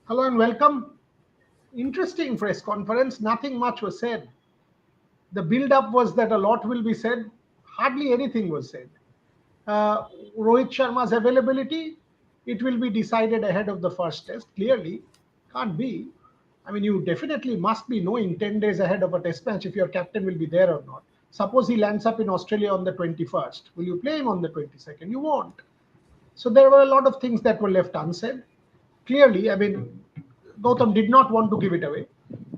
Hello and welcome. Interesting press conference. Nothing much was said. The build up was that a lot will be said. Hardly anything was said. Uh, Rohit Sharma's availability, it will be decided ahead of the first test. Clearly, can't be. I mean, you definitely must be knowing 10 days ahead of a test match if your captain will be there or not. Suppose he lands up in Australia on the 21st. Will you play him on the 22nd? You won't. So there were a lot of things that were left unsaid. Clearly, I mean, Gautam did not want to give it away.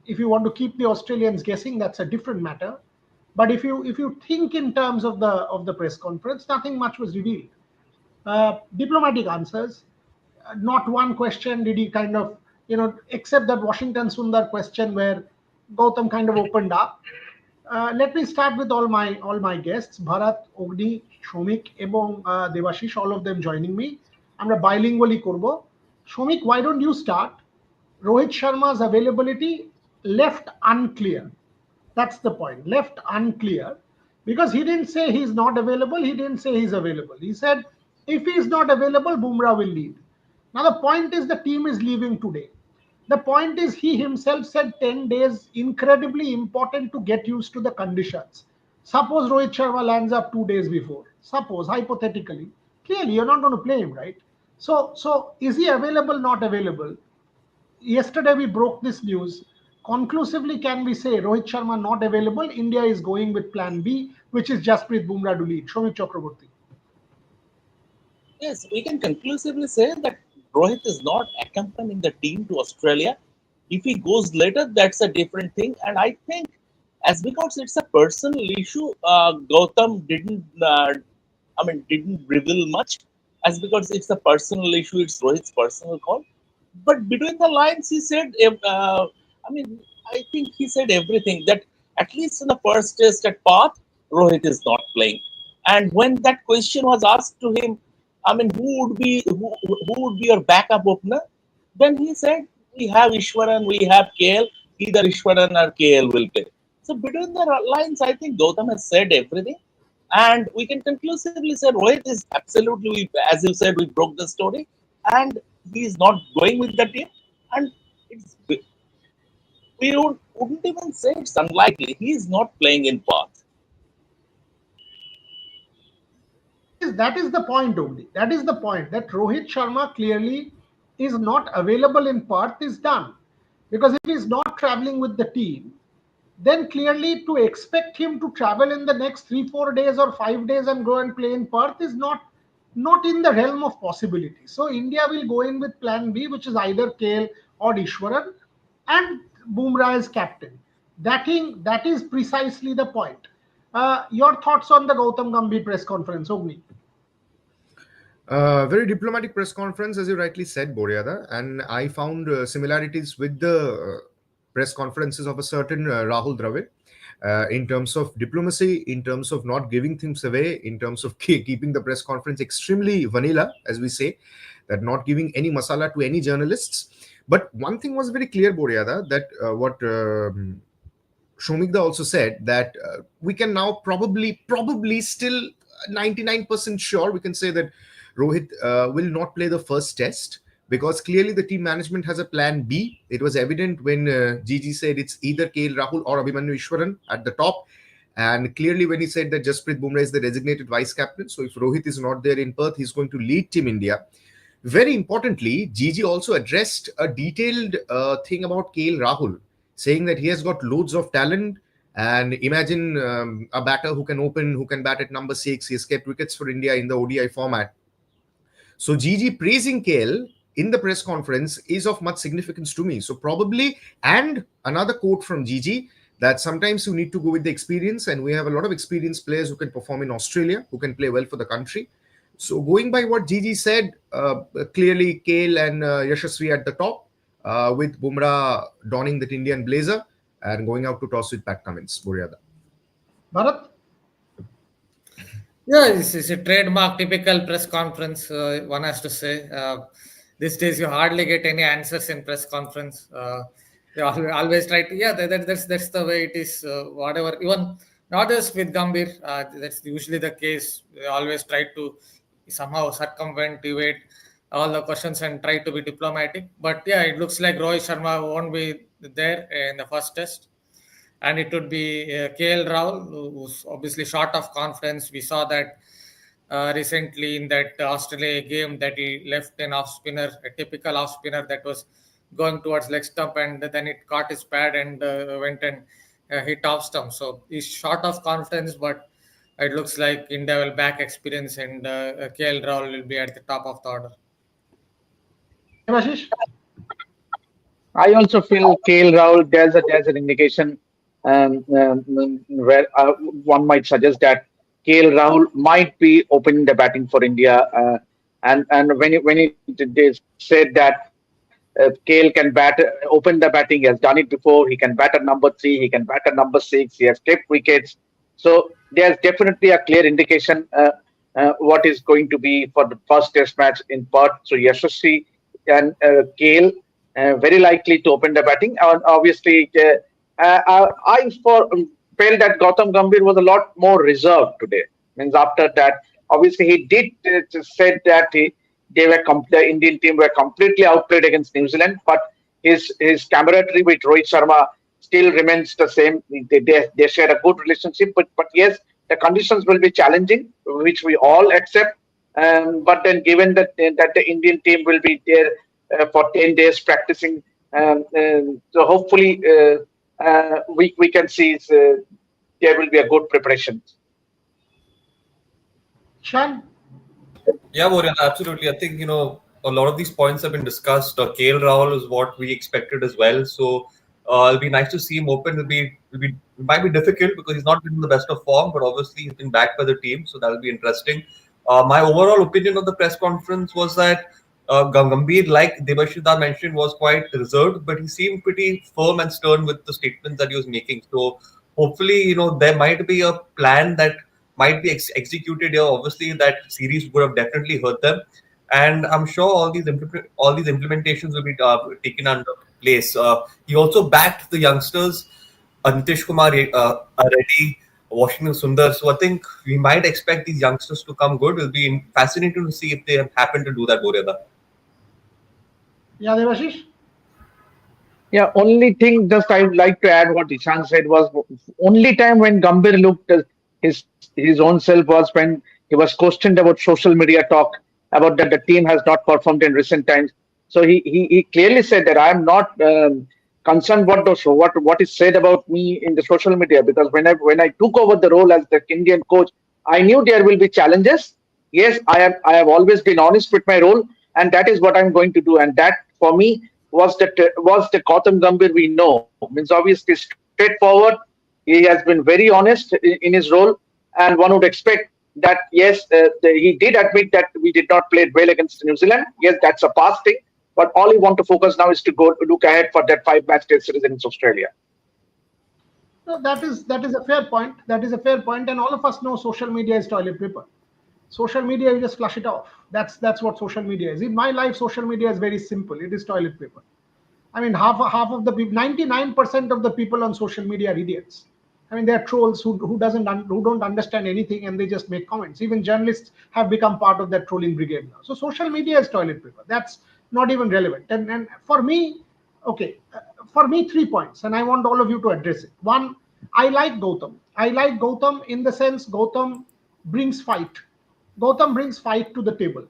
If you want to keep the Australians guessing, that's a different matter. But if you think in terms of the press conference, nothing much was revealed. Diplomatic answers. Not one question did he kind of, except that Washington Sundar question where Gautam kind of opened up. Let me start with all my guests, Bharat, Ogni, Shomik এবং Devashish, all of them joining me. আমরা bilingually করব. Shomik, why don't you start? Rohit Sharma's availability left unclear. That's the point. Left unclear because he didn't say he's not available. He didn't say he's available. He said if he's not available, Bumrah will lead. Now the point is the team is leaving today. The point is he himself said 10 days incredibly important to get used to the conditions. Suppose Rohit Sharma lands up 2 days before. Suppose hypothetically, clearly you're not going to play him, right? So is he available? Not available? Yesterday we broke this news. Conclusively, can we say Rohit Sharma not available? India is going with Plan B, which is Jasprit Bumrah to lead. Shomik Chakraborty. Yes, we can conclusively say that Rohit is not accompanying the team to Australia. If he goes later, that's a different thing. And I think, as because it's a personal issue, Gautam didn't reveal much. As because it's a personal issue, it's Rohit's personal call. But between the lines, he said, I think he said everything that at least in the first test at Perth, Rohit is not playing. And when that question was asked to him, who would be your backup opener? Then he said, we have Ishwaran, we have KL. Either Ishwaran or KL will play. So between the lines, I think Gautam has said everything, and we can conclusively say Rohit is absolutely, as you said, we broke the story, and he is not going with the team, and it's wouldn't even say it's unlikely. He is not playing in Perth. That is the point only. That is the point that Rohit Sharma clearly is not available in Perth is done. Because if he's not traveling with the team, then clearly to expect him to travel in the next 3-4 days or 5 days and go and play in Perth is not in the realm of possibility. So India will go in with Plan B, which is either KL or Ishwaran, and Bumrah as captain. That is precisely the point. Your thoughts on the Gautam Gambhir press conference, Ogni? Very diplomatic press conference, as you rightly said, Boryada, and I found similarities with the press conferences of a certain Rahul Dravid in terms of diplomacy, in terms of not giving things away, in terms of keeping the press conference extremely vanilla, as we say, that not giving any masala to any journalists. But one thing was very clear, Boryada, that what Shomikda also said, that we can now probably still 99% sure we can say that Rohit will not play the first test, because clearly the team management has a plan B. It was evident when Gigi said it's either KL Rahul or Abhimanyu Ishwaran at the top. And clearly when he said that Jasprit Bumrah is the designated vice captain, so if Rohit is not there in Perth, he's going to lead Team India. Very importantly, Gigi also addressed a detailed thing about KL Rahul, saying that he has got loads of talent. And imagine a batter who can open, who can bat at number 6. He has kept wickets for India in the ODI format. So Gigi praising KL in the press conference is of much significance to me. So probably, and another quote from Gigi, that sometimes you need to go with the experience, and we have a lot of experienced players who can perform in Australia, who can play well for the country. So going by what Gigi said, clearly KL and Yashasvi at the top, with Bumrah donning that Indian blazer and going out to toss with Pat Cummins. Boryada. Bharat? Yeah, this is a trademark, typical press conference, one has to say. These days, you hardly get any answers in press conference. They always try to, that's the way it is. Whatever, even not just with Gambhir, that's usually the case. They always try to somehow circumvent, evade all the questions and try to be diplomatic. But yeah, it looks like Rohit Sharma won't be there in the first test, and it would be KL Rahul, who's obviously short of confidence. We saw that recently in that Australia game that he left an off spinner, a typical off spinner that was going towards leg stump, and then it caught his pad and went and hit off stump. So he's short of confidence, but it looks like India will back experience, and KL Rahul will be at the top of the order. Devashish? I also feel KL Rahul, there's an indication where one might suggest that KL Rahul might be opening the batting for India. And they said that KL can open the batting, he has done it before. He can bat at number 3, he can bat at number 6. He has kept wickets. So there's definitely a clear indication what is going to be for the first Test match in Perth. So Yashasvi and KL very likely to open the batting. And obviously, I felt that Gautam Gambhir was a lot more reserved today. Means after that, obviously he did said that the Indian team were completely outplayed against New Zealand, but his camaraderie with Rohit Sharma still remains the same. They share a good relationship, but yes, the conditions will be challenging, which we all accept. But then, given that the Indian team will be there for 10 days practicing, so hopefully we can see there will be a good preparation. Shan? Yeah, Borean, absolutely. I think, a lot of these points have been discussed. KL Rahul is what we expected as well. So it'll be nice to see him open. It might be difficult because he's not been in the best of form, but obviously he's been backed by the team. So that'll be interesting. My overall opinion of the press conference was that Gambhir, like Devashida mentioned, was quite reserved, but he seemed pretty firm and stern with the statements that he was making. So hopefully, there might be a plan that might be executed here. Obviously, that series would have definitely hurt them, and I'm sure all these implementations will be taken under place. He also backed the youngsters, Nitish Kumar Reddy, Washington Sundar. So I think we might expect these youngsters to come good. It'll be fascinating to see if they happen to do that, Boreada. Yeah, Devashish? Yeah, only thing just I would like to add what Ishan said was only time when Gambhir looked his own self was when he was questioned about social media talk about that the team has not performed in recent times. So he clearly said that I am not concerned what is said about me in the social media, because when I took over the role as the Indian coach, I knew there will be challenges. Yes, I have always been honest with my role, and that is what I'm going to do. And that for me was the Gautam Gambhir we know. Means obviously straightforward. He has been very honest in his role, and one would expect that yes, he did admit that we did not play well against New Zealand. Yes, that's a past thing. But all we want to focus now is to go look ahead for that 5-match Test series against Australia. No, that is a fair point. That is a fair point, and all of us know social media is toilet paper. Social media, you just flush it off. That's what social media is. In my life, social media is very simple. It is toilet paper. I mean, half of the people, 99% of the people on social media are idiots. I mean, they're trolls who don't understand anything, and they just make comments. Even journalists have become part of that trolling brigade now. So social media is toilet paper. That's not even relevant. And for me, okay, for me, 3 points, and I want all of you to address it. One, I like Gautam. I like Gautam in the sense Gautam brings fight. Gautam brings fight to the table.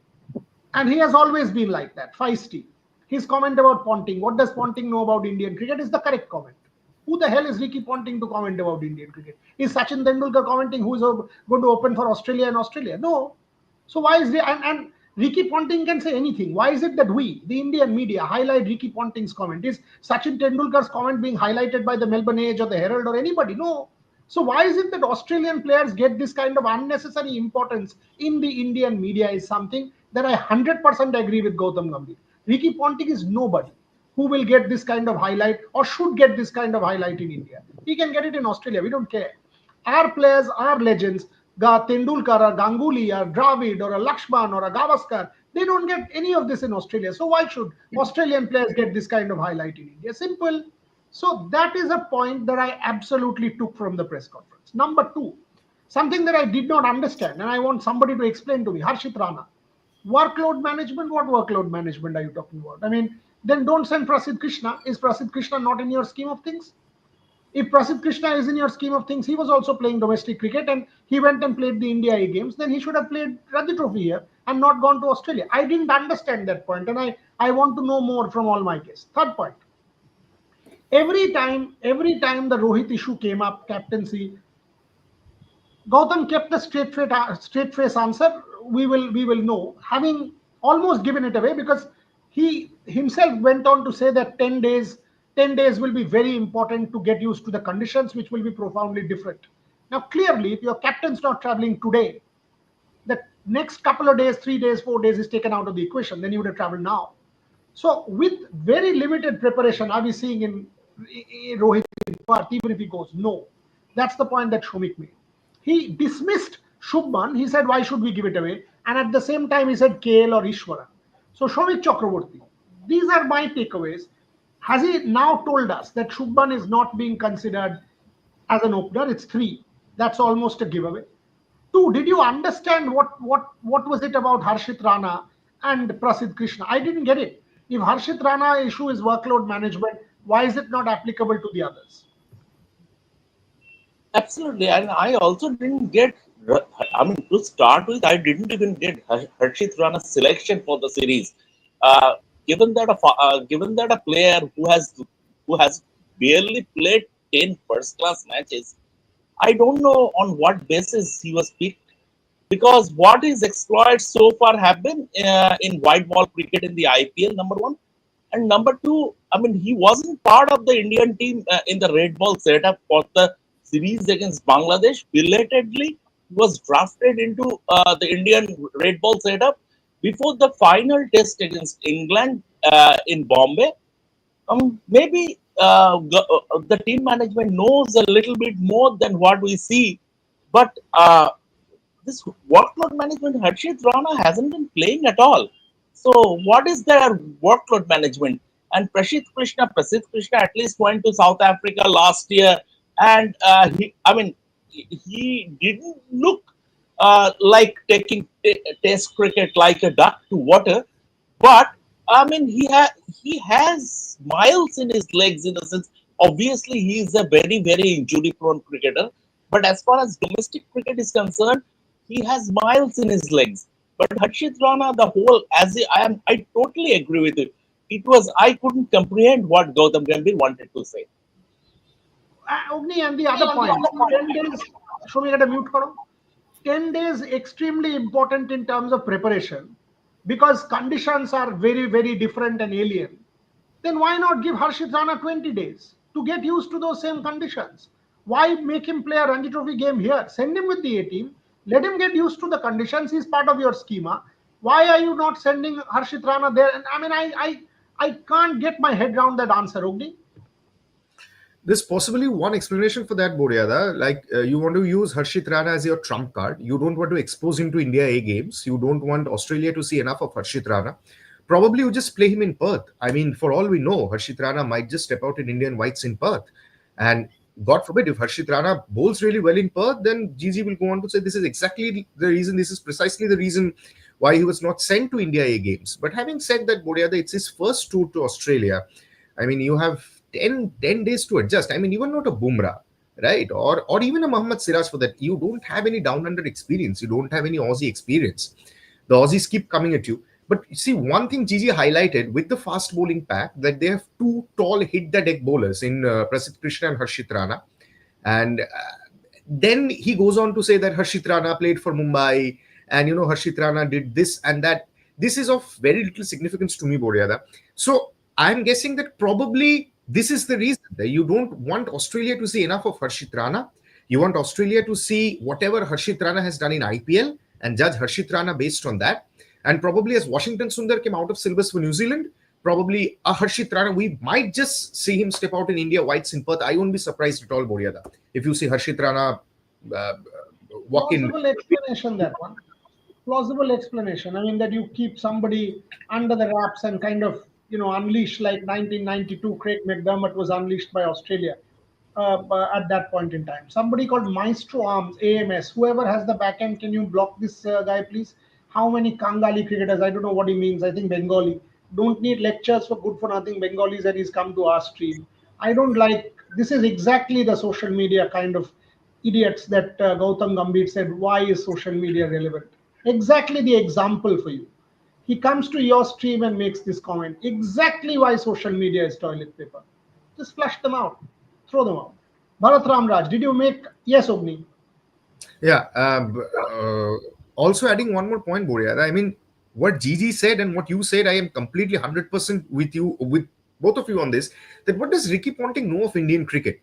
And he has always been like that, feisty. His comment about Ponting, what does Ponting know about Indian cricket, is the correct comment. Who the hell is Ricky Ponting to comment about Indian cricket? Is Sachin Tendulkar commenting who is going to open for Australia and Australia? No. So why is there, and Ricky Ponting can say anything. Why is it that we, the Indian media, highlight Ricky Ponting's comment? Is Sachin Tendulkar's comment being highlighted by the Melbourne Age or the Herald or anybody? No. So why is it that Australian players get this kind of unnecessary importance in the Indian media is something that I 100% agree with Gautam Gambhir. Ricky Ponting is nobody who will get this kind of highlight or should get this kind of highlight in India. He can get it in Australia. We don't care. Our players are legends. Tendulkar or Ganguly or Dravid or a Lakshman or a Gavaskar, they don't get any of this in Australia. So why should Australian players get this kind of highlight in India? Simple. So that is a point that I absolutely took from the press conference. Number 2, something that I did not understand, and I want somebody to explain to me, Harshit Rana. Workload management? What workload management are you talking about? I mean, then don't send Prasidh Krishna. Is Prasidh Krishna not in your scheme of things? If Prasidh Krishna is in your scheme of things, he was also playing domestic cricket and he went and played the India A games, then he should have played Ranji Trophy here and not gone to Australia. I didn't understand that point, and I want to know more from all my guests. Third point. Every time the Rohit issue came up, captaincy, Gautam kept the straight face answer. We will know, having almost given it away, because he himself went on to say that 10 days will be very important to get used to the conditions, which will be profoundly different. Now, clearly, if your captain's not traveling today, the next couple of days, 3 days, 4 days is taken out of the equation. Then you would have traveled now. So, with very limited preparation, are we seeing in Rohit in Perth, even if he goes? No. That's the point that Shomik made. He dismissed Shubman. He said, why should we give it away? And at the same time, he said KL or Ishwaran. So, Shomik Chakraborty, these are my takeaways. Has he now told us that Shubman is not being considered as an opener? It's 3. That's almost a giveaway. 2, did you understand what was it about Harshit Rana and Prasidh Krishna? I didn't get it. If Harshit Rana issue is workload management, why is it not applicable to the others? Absolutely, and I also didn't get. I mean, to start with, I didn't even get Harshit Rana's selection for the series. Uh, given that a player who has barely played 10 first-class matches, I don't know on what basis he was picked, because what his exploits so far have been in white ball cricket in the IPL, number one. And number two, I mean, he wasn't part of the Indian team in the red ball setup for the series against Bangladesh. Belatedly, he was drafted into the Indian red ball setup before the final test against England in Bombay. Maybe the team management knows a little bit more than what we see, but this workload management, Harshit Rana hasn't been playing at all. So what is their workload management? And Prasidh Krishna at least went to South Africa last year, and he didn't look like taking test cricket like a duck to water, but I mean he has miles in his legs, in the sense. Obviously, he is a very injury prone cricketer, but as far as domestic cricket is concerned, he has miles in his legs. But Harshit Rana, the whole, I totally agree with you. I couldn't comprehend what Gautam Gambhir wanted to say. Ogni, and the other point, 10 days, show me a mute karo. 10 days extremely important in terms of preparation, because conditions are very different and alien. Then why not give Harshit Rana 20 days to get used to those same conditions? Why make him play a Ranji Trophy game here? Send him with the A team. Let him get used to the conditions. He's part of your schema. Why are you not sending Harshit Rana there? And I mean, I can't get my head around that answer, Ogni. There's possibly one explanation for that, Boryada. Like you want to use Harshit Rana as your trump card. You don't want to expose him to India A games. You don't want Australia to see enough of Harshit Rana. Probably you just play him in Perth. I mean, for all we know, Harshit Rana might just step out in Indian whites in Perth. And God forbid, if Harshit Rana bowls really well in Perth, then GG will go on to say this is exactly the reason, this is precisely the reason why he was not sent to India A games. But having said that, Boryada, it's his first tour to Australia. I mean, you have 10 days to adjust. I mean, even not a Bumrah, right? Or even a Mohammad Siraj for that. You don't have any down under experience. You don't have any Aussie experience. The Aussies keep coming at you. But you see, one thing Gigi highlighted with the fast bowling pack, that they have 2 tall hit the deck bowlers in Prasidh Krishna and Harshit Rana. And then he goes on to say that Harshit Rana played for Mumbai, and Harshit Rana did this and that. This is of very little significance to me, Boryada. So I'm guessing that probably this is the reason that you don't want Australia to see enough of Harshit Rana. You want Australia to see whatever Harshit Rana has done in IPL and judge Harshit Rana based on that. And probably as Washington Sundar came out of syllabus for New Zealand, probably a Harshit Rana, we might just see him step out in India whites in Perth. I won't be surprised at all, Boryada, if you see Harshit Rana walk in. Plausible explanation, that one. Plausible explanation. I mean, that you keep somebody under the wraps and kind of, unleash, like 1992, Craig McDermott was unleashed by Australia at that point in time. Somebody called Maestro Arms, AMS, whoever has the back end, can you block this guy, please? how many Kangali cricketers, I don't know what he means, I think Bengali, don't need lectures for good for nothing Bengalis, and he's come to our stream. I don't like, this is exactly the social media kind of idiots that Gautam Gambhir said, why is social media relevant? Exactly the example for you. He comes to your stream and makes this comment. Exactly why social media is toilet paper. Just flush them out. Throw them out. Bharat Ramraj, did you make... Yes, Ogni. Yeah. Also adding one more point, Boria. I mean, what Gigi said and what you said, I am completely 100% with you, with both of you on this. That what does Ricky Ponting know of Indian cricket?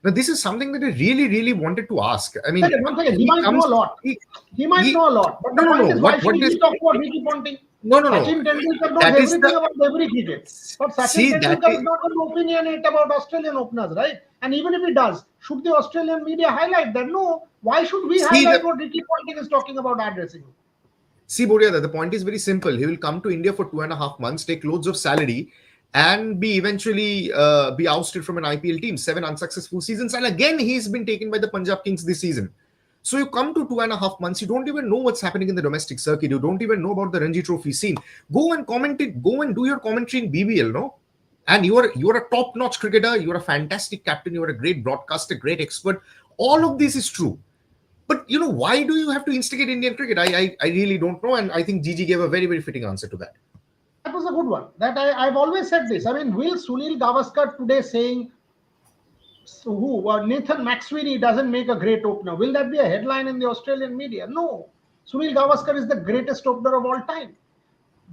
Now, this is something that I really, really wanted to ask. I mean, One second. He might know a lot. He might know a lot. But the point is, why should he talk about Ricky Ponting? No. Sachin Tendulkar knows everything about every cricket. But Sachin Tendulkar is not an opinionate about Australian openers, right? And even if he does, should the Australian media highlight that? No. Why should we highlight what Ricky Ponting is talking about our dressing room? See, Boria, the point is very simple. He will come to India for 2.5 months, take loads of salary, and be eventually be ousted from an IPL team. 7 unsuccessful seasons, and again he's been taken by the Punjab Kings this season. So you come to 2.5 months, you don't even know what's happening in the domestic circuit. You don't even know about the Ranji Trophy scene. Go and comment it. Go and do your commentary in BBL, no? And you are a top-notch cricketer. You are a fantastic captain. You are a great broadcaster, great expert. All of this is true. But why do you have to instigate Indian cricket? I really don't know, and I think Gigi gave a very, very fitting answer to that. That was a good one. That I've always said this. I mean, will Sunil Gavaskar today saying Nathan McSweeney doesn't make a great opener, will that be a headline in the Australian media? No. Sunil Gavaskar is the greatest opener of all time.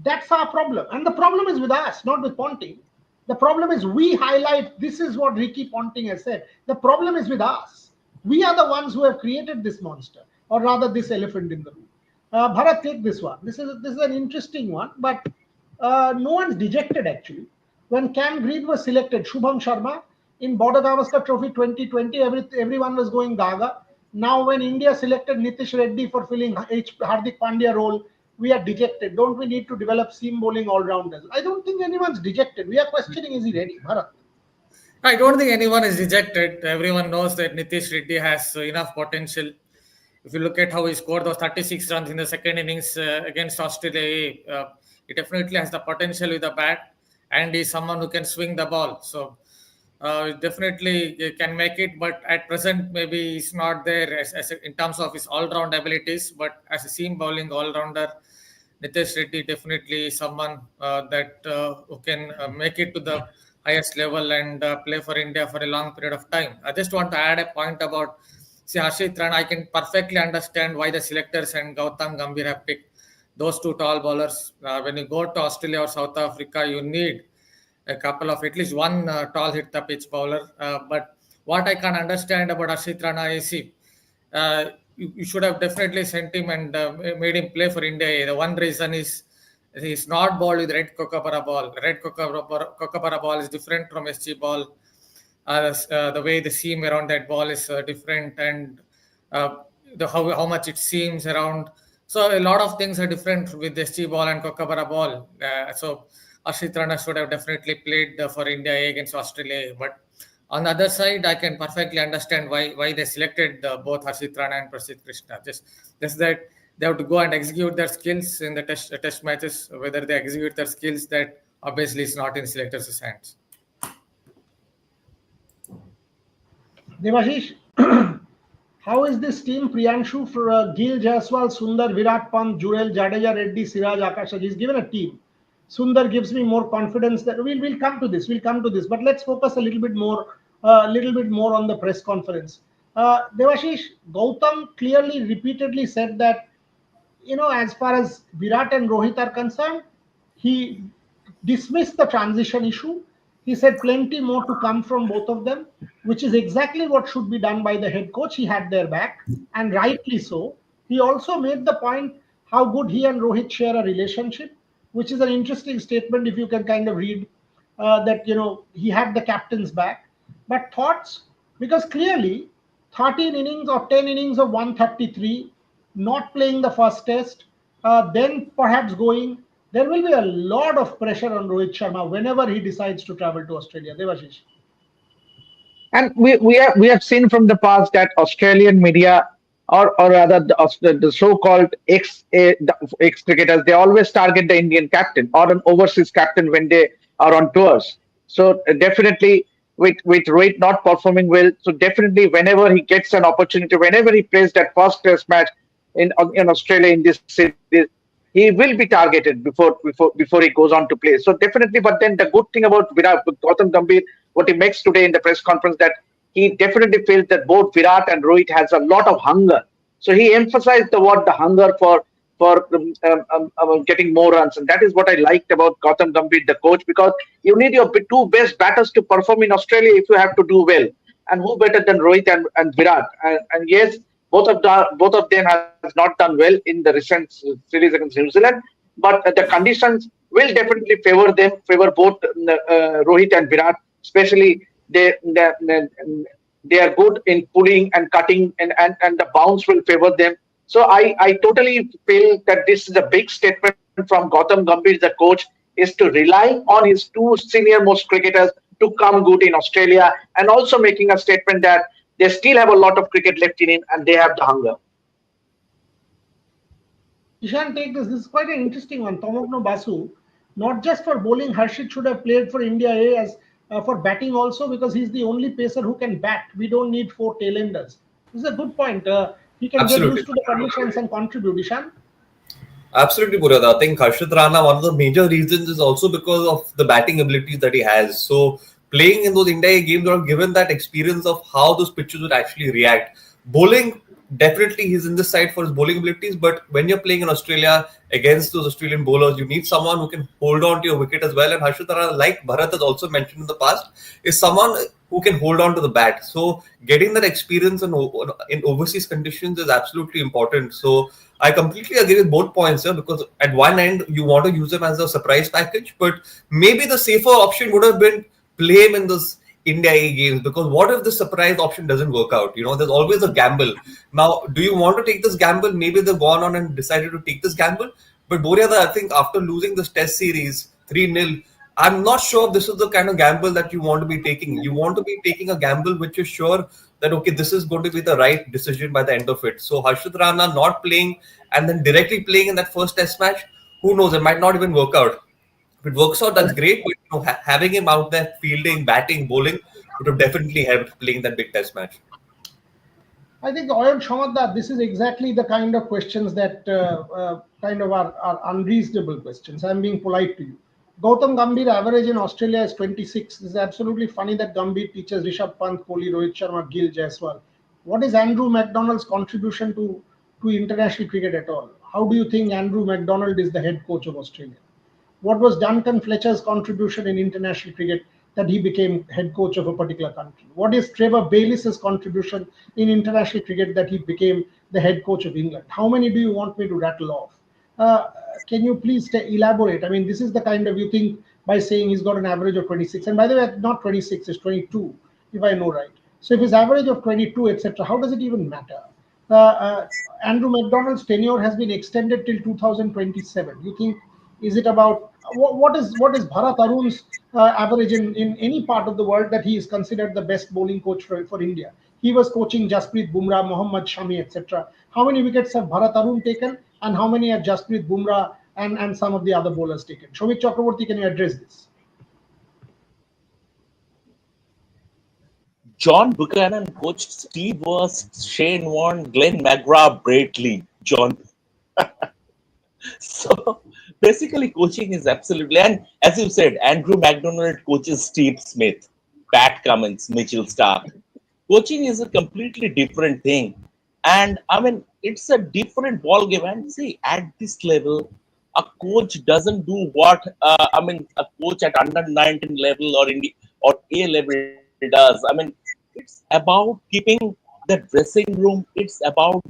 That's our problem. And the problem is with us, not with Ponting. The problem is we highlight, this is what Ricky Ponting has said. The problem is with us. We are the ones who have created this monster, or rather this elephant in the room. Bharat, take this one. This is an interesting one, but no one's dejected actually. When Cam Green was selected, Shubham Sharma, in Border Gavaskar Trophy 2020, everyone was going gaga. Now when India selected Nitish Reddy for filling Hardik Pandya role, we are dejected. Don't we need to develop seam bowling all-rounders? I don't think anyone's dejected. We are questioning, is he ready? Bharat. I don't think anyone is dejected. Everyone knows that Nitish Reddy has enough potential. If you look at how he scored those 36 runs in the second innings against Australia, he definitely has the potential with the bat, and he's someone who can swing the ball. So definitely can make it, but at present maybe he's not there in terms of his all-round abilities. But as a seam bowling all-rounder, Nitish Reddy definitely is someone who can make it to the highest level and play for India for a long period of time. I just want to add a point about Harshit Rana. I can perfectly understand why the selectors and Gautam Gambhir have picked those two tall bowlers. When you go to Australia or South Africa, you need a couple of, at least one tall hit the pitch bowler. But what I can understand about Harshit Rana is you should have definitely sent him and made him play for India. The one reason is he's not bowled with red kookaburra ball. Red kookaburra ball is different from SG ball. The way the seam around that ball is different, and how much it seams around. So a lot of things are different with SG ball and kookaburra ball. So Harshit Rana should have definitely played for India against Australia. But on the other side, I can perfectly understand why they selected both Harshit Rana and Prasidh Krishna. Just that they have to go and execute their skills in the test matches. Whether they execute their skills, that obviously is not in selectors' hands. Devashish, how is this team? Priyanshu for Gill, Jaiswal, Sundar, Virat Pant, Jurel, Jadeja, Reddy, Siraj, Akash. He's given a team. Sundar gives me more confidence that we'll come to this. We'll come to this, but let's focus a little bit more on the press conference. Devashish, Gautam clearly, repeatedly said that as far as Virat and Rohit are concerned, he dismissed the transition issue. He said plenty more to come from both of them, which is exactly what should be done by the head coach. He had their back, and rightly so. He also made the point how good he and Rohit share a relationship, which is an interesting statement if you can kind of read that, he had the captain's back. But thoughts, because clearly 13 innings or 10 innings of 133, not playing the first test, then perhaps going, there will be a lot of pressure on Rohit Sharma whenever he decides to travel to Australia. Devashish. And we have seen from the past that Australian media or rather the so-called ex cricketers, they always target the Indian captain or an overseas captain when they are on tours. So definitely with Rohit not performing well, so definitely whenever he gets an opportunity, whenever he plays that first Test match in Australia in this series, he will be targeted before he goes on to play. So definitely, but then the good thing about Virat, Gautam Gambhir, what he makes today in the press conference, that he definitely feels that both Virat and Rohit has a lot of hunger. So he emphasized the hunger for getting more runs, and that is what I liked about Gautam Gambhir, the coach, because you need your two best batters to perform in Australia if you have to do well. And who better than Rohit and Virat? And yes, both of them has not done well in the recent series against New Zealand, but the conditions will definitely favor both Rohit and Virat, especially they are good in pulling and cutting, and the bounce will favor them. So I totally feel that this is a big statement from Gautam Gambhir, the coach, is to rely on his two senior most cricketers to come good in Australia, and also making a statement that they still have a lot of cricket left in him and they have the hunger. Ishan, take this. This is quite an interesting one. Tomogno Basu, not just for bowling, Harshit should have played for India A as for batting also, because he's the only pacer who can bat. We don't need four tailenders. This is a good point. He can get Absolutely. used to the conditions and contribute. Ishan? Absolutely, Buryada. I think Harshit Rana, one of the major reasons is also because of the batting abilities that he has. So playing in those India games are given that experience of how those pitches would actually react. Bowling, definitely he's in this side for his bowling abilities, but when you're playing in Australia against those Australian bowlers, you need someone who can hold on to your wicket as well. And Harshit Rana, like Bharat has also mentioned in the past, is someone who can hold on to the bat. So getting that experience in overseas conditions is absolutely important. So I completely agree with both points here, because at one end you want to use them as a surprise package, but maybe the safer option would have been play him in this India A games, because what if the surprise option doesn't work out? There's always a gamble. Now, do you want to take this gamble? Maybe they've gone on and decided to take this gamble. But Boryada, I think after losing this Test series 3-0, I'm not sure if this is the kind of gamble that you want to be taking. You want to be taking a gamble which is sure that, okay, this is going to be the right decision by the end of it. So Harshit Rana not playing and then directly playing in that first Test match, who knows? It might not even work out. If it works out, that's great. But having him out there fielding, batting, bowling would have definitely helped playing that big Test match. I think, Oyan Shamadda, this is exactly the kind of questions that kind of are unreasonable questions. I'm being polite to you. Gautam Gambhir average in Australia is 26. It's absolutely funny that Gambhir teaches Rishabh Pant, Kohli, Rohit Sharma, Gill, Jaiswal. What is Andrew McDonald's contribution to international cricket at all? How do you think Andrew McDonald is the head coach of Australia? What was Duncan Fletcher's contribution in international cricket that he became head coach of a particular country? What is Trevor Bayliss's contribution in international cricket that he became the head coach of England? How many do you want me to rattle off? Can you please elaborate? I mean, this is the kind of, you think by saying he's got an average of 26, and by the way, not 26, it's 22, if I know right. So if his average of 22, etc., how does it even matter? Andrew McDonald's tenure has been extended till 2027. You think, is it about what is Bharat Arun's average in any part of the world that he is considered the best bowling coach for India? He was coaching Jasprit Bumrah, Mohammad Shami, etc. How many wickets have Bharat Arun taken, and how many have Jasprit Bumrah and some of the other bowlers taken? Shomit Chakraborty, can you address this? John Buchanan coached Steve Wurst, Shane Warne, Glenn McGrath, Brett Lee. John. So basically, coaching is absolutely, and as you said, Andrew McDonald coaches Steve Smith, Pat Cummins, Mitchell Stark. Coaching is a completely different thing, and I mean it's a different ball game. And see, at this level, a coach doesn't do what a coach at under 19 level or A level does. I mean, it's about keeping the dressing room. It's about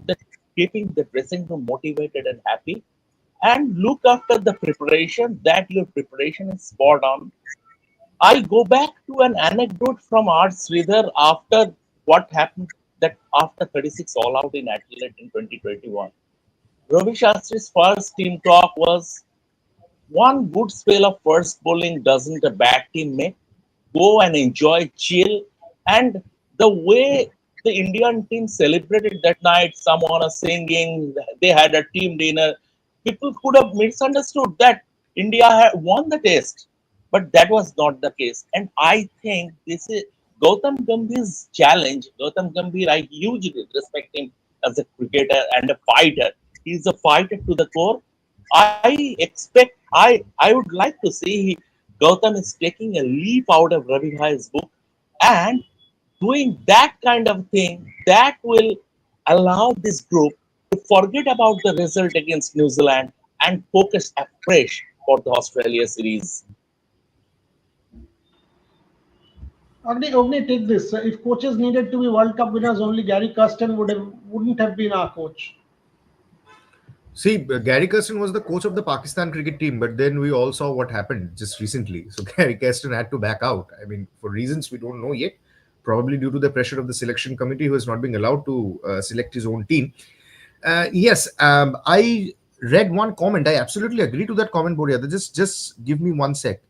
keeping the dressing room motivated and happy, and look after the preparation, that your preparation is spot on. I go back to an anecdote from R. Sridhar after what happened, that after 36 all out in Adelaide in 2021. Ravi Shastri's first team talk was, one good spell of first bowling doesn't a bad team make. Go and enjoy, chill. And the way The Indian team celebrated that night. Someone was singing. They had a team dinner. People could have misunderstood that India had won the test, but that was not the case. And I think this is Gautam Gambhir's challenge. Gautam Gambhir, I hugely respect him as a cricketer and a fighter. He's a fighter to the core. I would like to see Gautam is taking a leap out of Ravi Bhai's book and doing that kind of thing that will allow this group to forget about the result against New Zealand and focus afresh for the Australia series. Agni, take this. If coaches needed to be World Cup winners, only Gary Kirsten wouldn't have been our coach. See, Gary Kirsten was the coach of the Pakistan cricket team, but then we all saw what happened just recently. So Gary Kirsten had to back out. I mean, for reasons we don't know yet, probably due to the pressure of the selection committee, who is not being allowed to select his own team. Yes, I read one comment. I absolutely agree to that comment, Boria. Just give me 1 sec.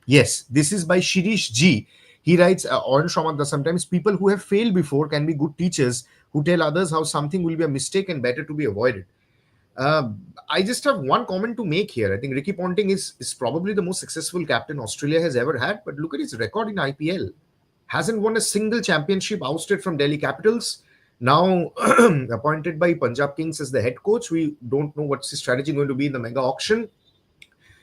Yes, this is by Shirish G. He writes, Orange Shamadda, sometimes people who have failed before can be good teachers who tell others how something will be a mistake and better to be avoided. I just have one comment to make here. I think Ricky Ponting is probably the most successful captain Australia has ever had, but look at his record in IPL. Hasn't won a single championship, ousted from Delhi Capitals. Now appointed by Punjab Kings as the head coach. We don't know what's his strategy going to be in the mega auction.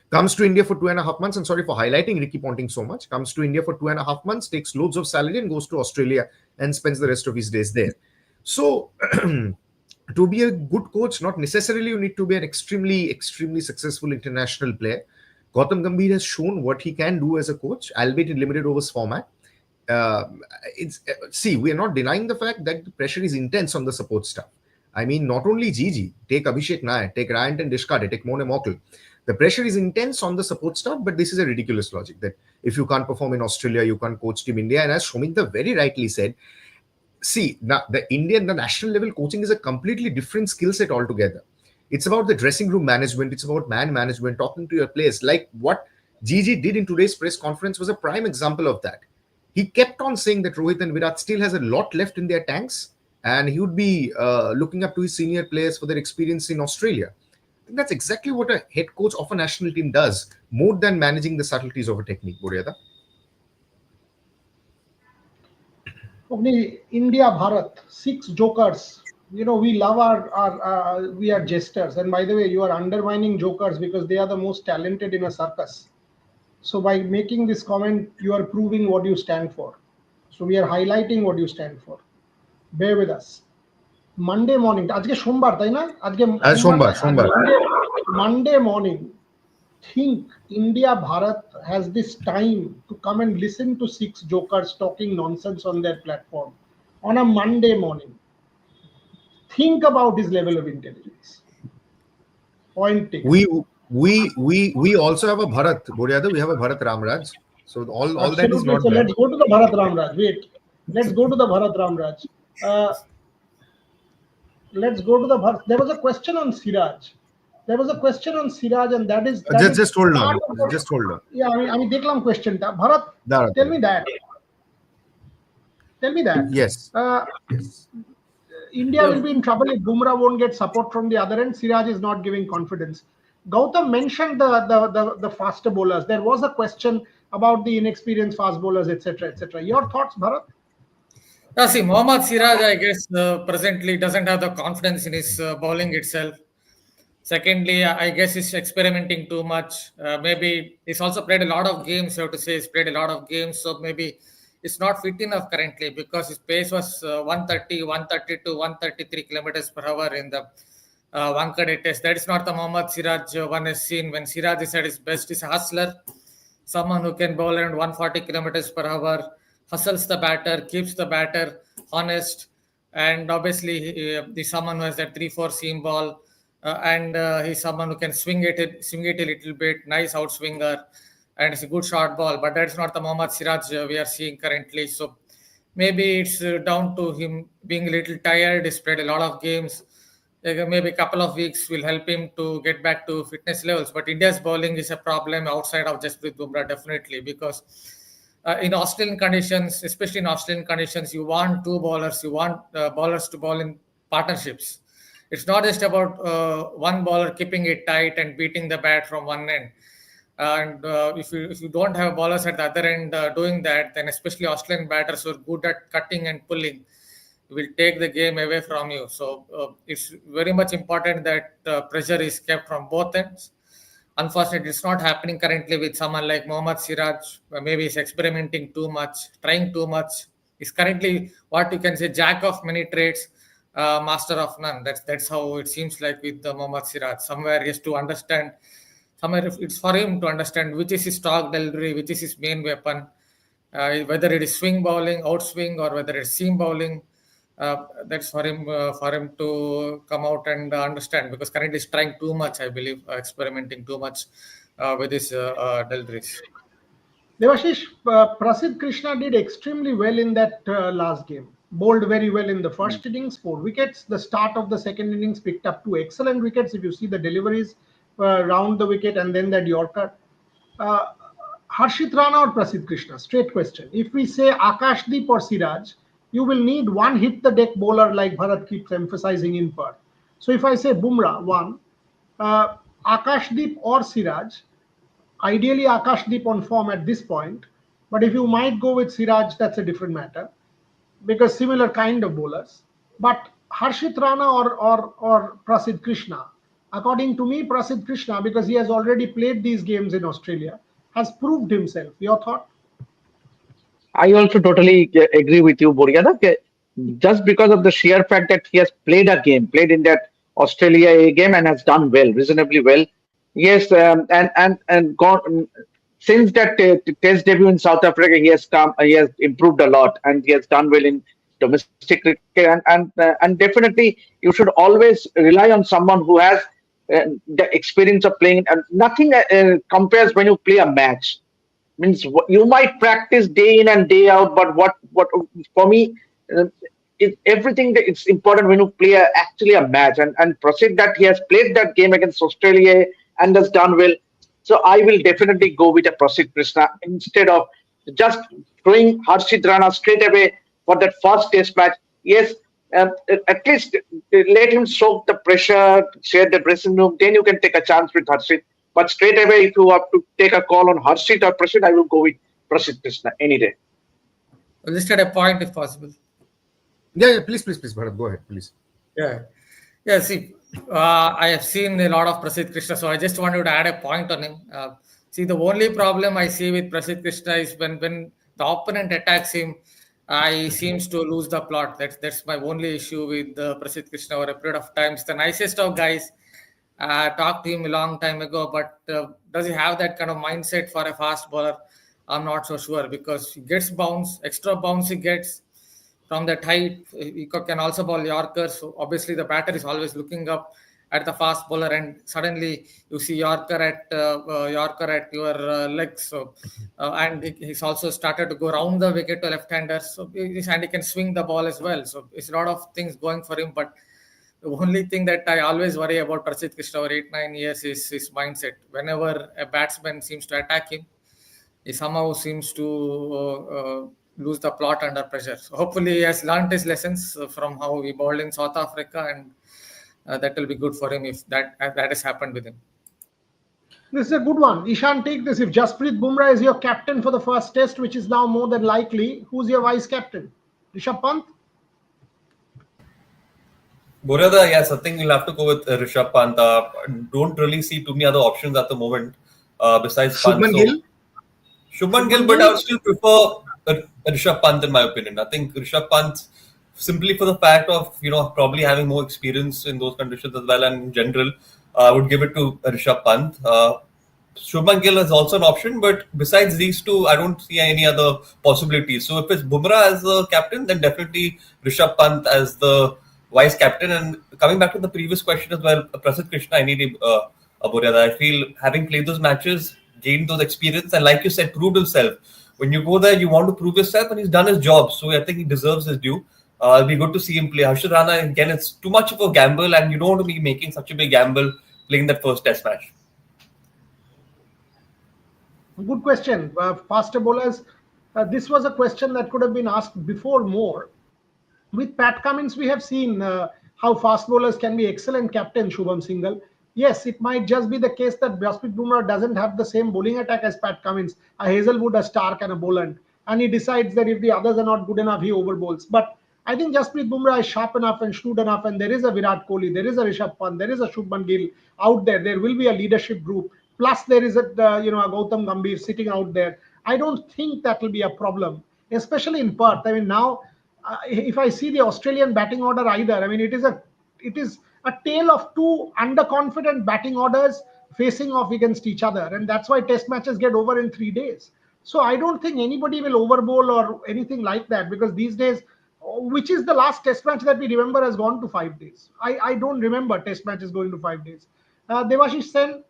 Comes to India for 2.5 months. And sorry for highlighting Ricky Ponting so much. Comes to India for 2.5 months, takes loads of salary and goes to Australia and spends the rest of his days there. So to be a good coach, not necessarily you need to be an extremely, extremely successful international player. Gautam Gambhir has shown what he can do as a coach, albeit in limited overs format. We are not denying the fact that the pressure is intense on the support staff. I mean, not only Gigi, take Abhishek Nair, take Ryan and Dishkade, take Mone Mokal. The pressure is intense on the support staff, but this is a ridiculous logic that if you can't perform in Australia, you can't coach Team India. And as Shominda very rightly said, see, now the national level coaching is a completely different skill set altogether. It's about the dressing room management. It's about man management, talking to your players. Like what Gigi did in today's press conference was a prime example of that. He kept on saying that Rohit and Virat still has a lot left in their tanks, and he would be looking up to his senior players for their experience in Australia. I think that's exactly what a head coach of a national team does, more than managing the subtleties of a technique, Boryada. India, Bharat, 6 jokers. You know, we love we are jesters. And by the way, you are undermining jokers because they are the most talented in a circus. So by making this comment, you are proving what you stand for. So we are highlighting what you stand for. Bear with us. Monday morning, আজকে সোমবার তাই না? আজকে সোমবার. Monday morning, think India Bharat has this time to come and listen to 6 jokers talking nonsense on their platform on a Monday morning. Think about his level of intelligence. Point taken. We also have a Bharat, Boryada. We have a Bharat Ramraj. So all that is not so bad. Let's go to the Bharat Ramraj. Wait. Let's go to the Bharat Ramraj. Let's go to the Bharat. There was a question on Siraj. And that is just hold on. Just hold on. Yeah, I mean, দেখলাম question টা. Bharat, tell me that. Yes. Yes. India will be in trouble if Bumrah won't get support from the other end. Siraj is not giving confidence. Gautam mentioned the faster bowlers. There was a question about the inexperienced fast bowlers, etc., etc. Your thoughts, Bharat? See, Mohammad Siraj, I guess, presently doesn't have the confidence in his bowling itself. Secondly, I guess he's experimenting too much. Maybe he's also played a lot of games, so to say. He's played a lot of games, so maybe it's not fit enough currently because his pace was 130, 132, 133 kilometers per hour in the Wankhede test. That is not the Mohammad Siraj one has seen. When Siraj is at his best, he's a hustler, someone who can bowl around 140 kilometers per hour, hustles the batter, keeps the batter honest, and obviously he's someone who has that 3-4 seam ball. And he's someone who can swing it a little bit, nice outswinger, and it's a good short ball. But that's not the Mohammad Siraj we are seeing currently. So maybe it's down to him being a little tired. He's played a lot of games. Maybe a couple of weeks will help him to get back to fitness levels. But India's bowling is a problem outside of Jasprit Bumrah, definitely, because in Australian conditions, especially in Australian conditions, you want two bowlers. You want bowlers to bowl in partnerships. It's not just about one bowler keeping it tight and beating the bat from one end. And if you don't have bowlers at the other end doing that, then especially Australian batters who are good at cutting and pulling will take the game away from you. So it's very much important that pressure is kept from both ends. Unfortunately, it's not happening currently with someone like Mohammad Siraj. Maybe he's experimenting too much, trying too much. He's currently what you can say jack of many trades, master of none. That's how it seems like with the Mohammad Siraj. Somewhere he has to understand. Somewhere it's for him to understand which is his stock delivery, which is his main weapon, whether it is swing bowling, outswing, or whether it's seam bowling. That's for him to come out and understand, because currently he's trying too much, I believe, experimenting too much with his deliveries. Devashish, Prasidh Krishna did extremely well in that last game. Bowled very well in the first innings, 4 wickets. The start of the second innings picked up 2 excellent wickets. If you see the deliveries round the wicket and then that Yorker. Harshit Rana or Prasidh Krishna? Straight question. If we say Akashdeep or Siraj, you will need one hit the deck bowler like Bharat keeps emphasizing in Perth. So if I say Bumrah, one, Akashdeep or Siraj, ideally Akashdeep on form at this point, but if you might go with Siraj, that's a different matter, because similar kind of bowlers. But Harshit Rana or Prasidh Krishna, according to me, Prasidh Krishna, because he has already played these games in Australia, has proved himself. Your thought? I also totally agree with you, Boryada. Just because of the sheer fact that he has played in that Australia A game and has done well, reasonably well. Yes, and gone since that Test debut in South Africa, he has improved a lot, and he has done well in domestic cricket. And definitely, you should always rely on someone who has the experience of playing. And nothing compares when you play a match. Means you might practice day in and day out, but what for me, everything that it's important when you play actually a match. And Prasidh, that he has played that game against Australia and has done well. So I will definitely go with a Prasidh Krishna instead of just throwing Harshit Rana straight away for that first Test match. Yes, at least let him soak the pressure, share the dressing room. Then you can take a chance with Harshit. But straight away, if you have to take a call on Harshit or Prasidh, I will go with Prasidh Krishna any day. I'll just add a point if possible. Yeah, please, Bharat, go ahead, please. Yeah. See, I have seen a lot of Prasidh Krishna, so I just wanted to add a point on him. See, the only problem I see with Prasidh Krishna is when the opponent attacks him, he seems to lose the plot. That's my only issue with Prasidh Krishna over a period of time. He's the nicest of guys. Talked to him a long time ago, but does he have that kind of mindset for a fast bowler? I'm not so sure, because he gets extra bounce he gets from that height. He can also bowl Yorker, so obviously the batter is always looking up at the fast bowler, and suddenly you see Yorker at your legs. So and he's also started to go round the wicket to left-hander, and he can swing the ball as well. So it's a lot of things going for him, but the only thing that I always worry about Prasidh Krishna over 8-9 years is his mindset. Whenever a batsman seems to attack him, he somehow seems to lose the plot under pressure. So hopefully he has learned his lessons from how he bowled in South Africa, and that will be good for him if that has happened with him. This is a good one. Ishan, take this. If Jasprit Bumrah is your captain for the first Test, which is now more than likely, who's your vice captain? Rishabh Pant? Boryada, yes, I think we'll have to go with Rishabh Pant. Don't really see too many other options at the moment besides Pant. Shubman Gill? Shubman Gill, but I would still prefer Rishabh Pant in my opinion. I think Rishabh Pant, simply for the fact of probably having more experience in those conditions as well, and in general, I would give it to Rishabh Pant. Shubman Gill is also an option, but besides these two, I don't see any other possibilities. So if it's Bumrah as the captain, then definitely Rishabh Pant as the vice captain. And coming back to the previous question as well, Prasidh Krishna, I need Boryada. I feel having played those matches, gained those experience, and like you said, proved himself. When you go there, you want to prove yourself, and he's done his job. So I think he deserves his due. It'll be good to see him play. Harshit Rana, again, it's too much of a gamble, and you don't want to be making such a big gamble playing that first Test match. Good question. Faster bowlers. This was a question that could have been asked before more. With Pat Cummins, we have seen how fast bowlers can be excellent captain Shubham Singhal. Yes, it might just be the case that Jasprit Bumrah doesn't have the same bowling attack as Pat Cummins, a Hazelwood, a Stark, and a Boland. And he decides that if the others are not good enough, he overbowls. But I think Jasprit Bumrah is sharp enough and shrewd enough, and there is a Virat Kohli, there is a Rishabh Pant, there is a Shubman Gill out there. There will be a leadership group. Plus, there is a Gautam Gambhir sitting out there. I don't think that will be a problem, especially in Perth. I mean, now if I see the Australian batting order either, I mean, it is a tale of two underconfident batting orders facing off against each other, and that's why Test matches get over in 3 days. So I don't think anybody will overbowl or anything like that, because these days, which is the last Test match that we remember has gone to 5 days? I don't remember Test matches going to 5 days. Devashish Sen,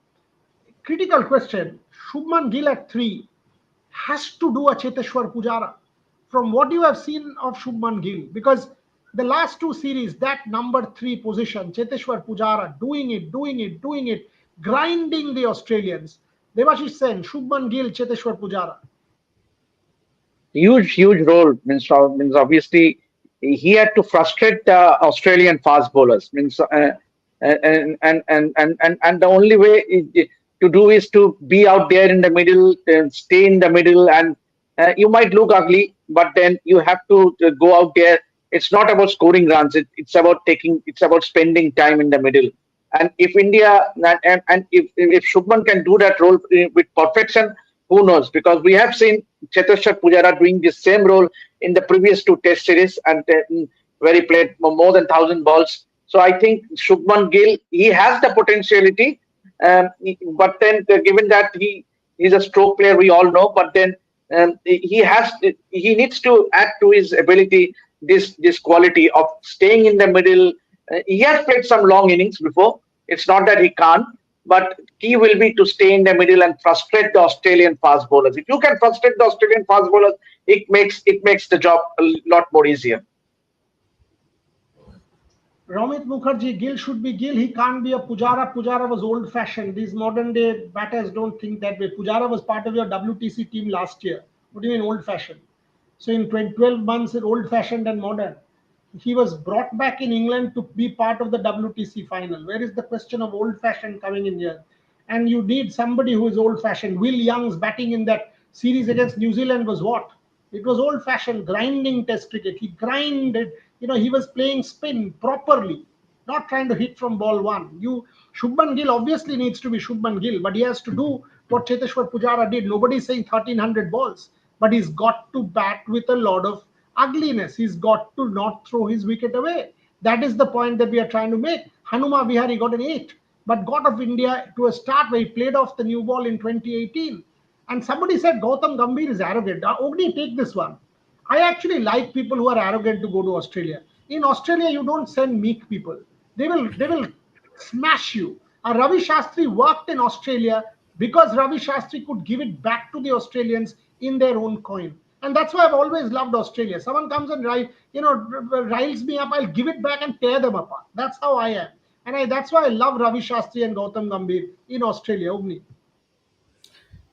critical question. Shubman Gill at 3 has to do a Cheteshwar Pujara. From what you have seen of Shubman Gill, because the last 2 series, that number 3 position, Cheteshwar Pujara, doing it, grinding the Australians. Devashish Sen, Shubman Gill, Cheteshwar Pujara. Huge role. Means obviously he had to frustrate the Australian fast bowlers. Means and the only way to do is to be out there in the middle, stay in the middle, and you might look ugly, but then you have to go out there. It's not about scoring runs. It's about spending time in the middle. And if India and if Shubman can do that role with perfection, who knows? Because we have seen Cheteshwar Pujara doing the same role in the previous 2 Test series, and where he played more than 1,000 balls. So I think Shubman Gill, he has the potentiality, but then given that he's a stroke player, we all know. But then he needs to add to his ability this quality of staying in the middle. He has played some long innings before. It's not that he can't, but key will be to stay in the middle and frustrate the Australian fast bowlers. If you can frustrate the Australian fast bowlers, it makes the job a lot more easier. Ramit Mukherjee, Gill should be Gill. He can't be a Pujara. Pujara was old-fashioned. These modern-day batters don't think that way. Pujara was part of your WTC team last year. What do you mean old-fashioned? So in 12 months, it's old-fashioned and modern. He was brought back in England to be part of the WTC final. Where is the question of old-fashioned coming in here? And you need somebody who is old-fashioned. Will Young's batting in that series against New Zealand was what? It was old-fashioned, grinding Test cricket. He grinded. He was playing spin properly, not trying to hit from ball 1. Shubman Gill obviously needs to be Shubman Gill, but he has to do what Cheteshwar Pujara did. Nobody's saying 1,300 balls, but he's got to bat with a lot of ugliness. He's got to not throw his wicket away. That is the point that we are trying to make. Hanuma Vihari got an 8, but got of India to a start where he played off the new ball in 2018. And somebody said Gautam Gambhir is arrogant. Ogni, take this one. I actually like people who are arrogant to go to Australia. In Australia, you don't send meek people. They will smash you. Ravi Shastri worked in Australia because Ravi Shastri could give it back to the Australians in their own coin. And that's why I've always loved Australia. Someone comes and riles me up, I'll give it back and tear them apart. That's how I am. And that's why I love Ravi Shastri and Gautam Gambhir in Australia. Ogni.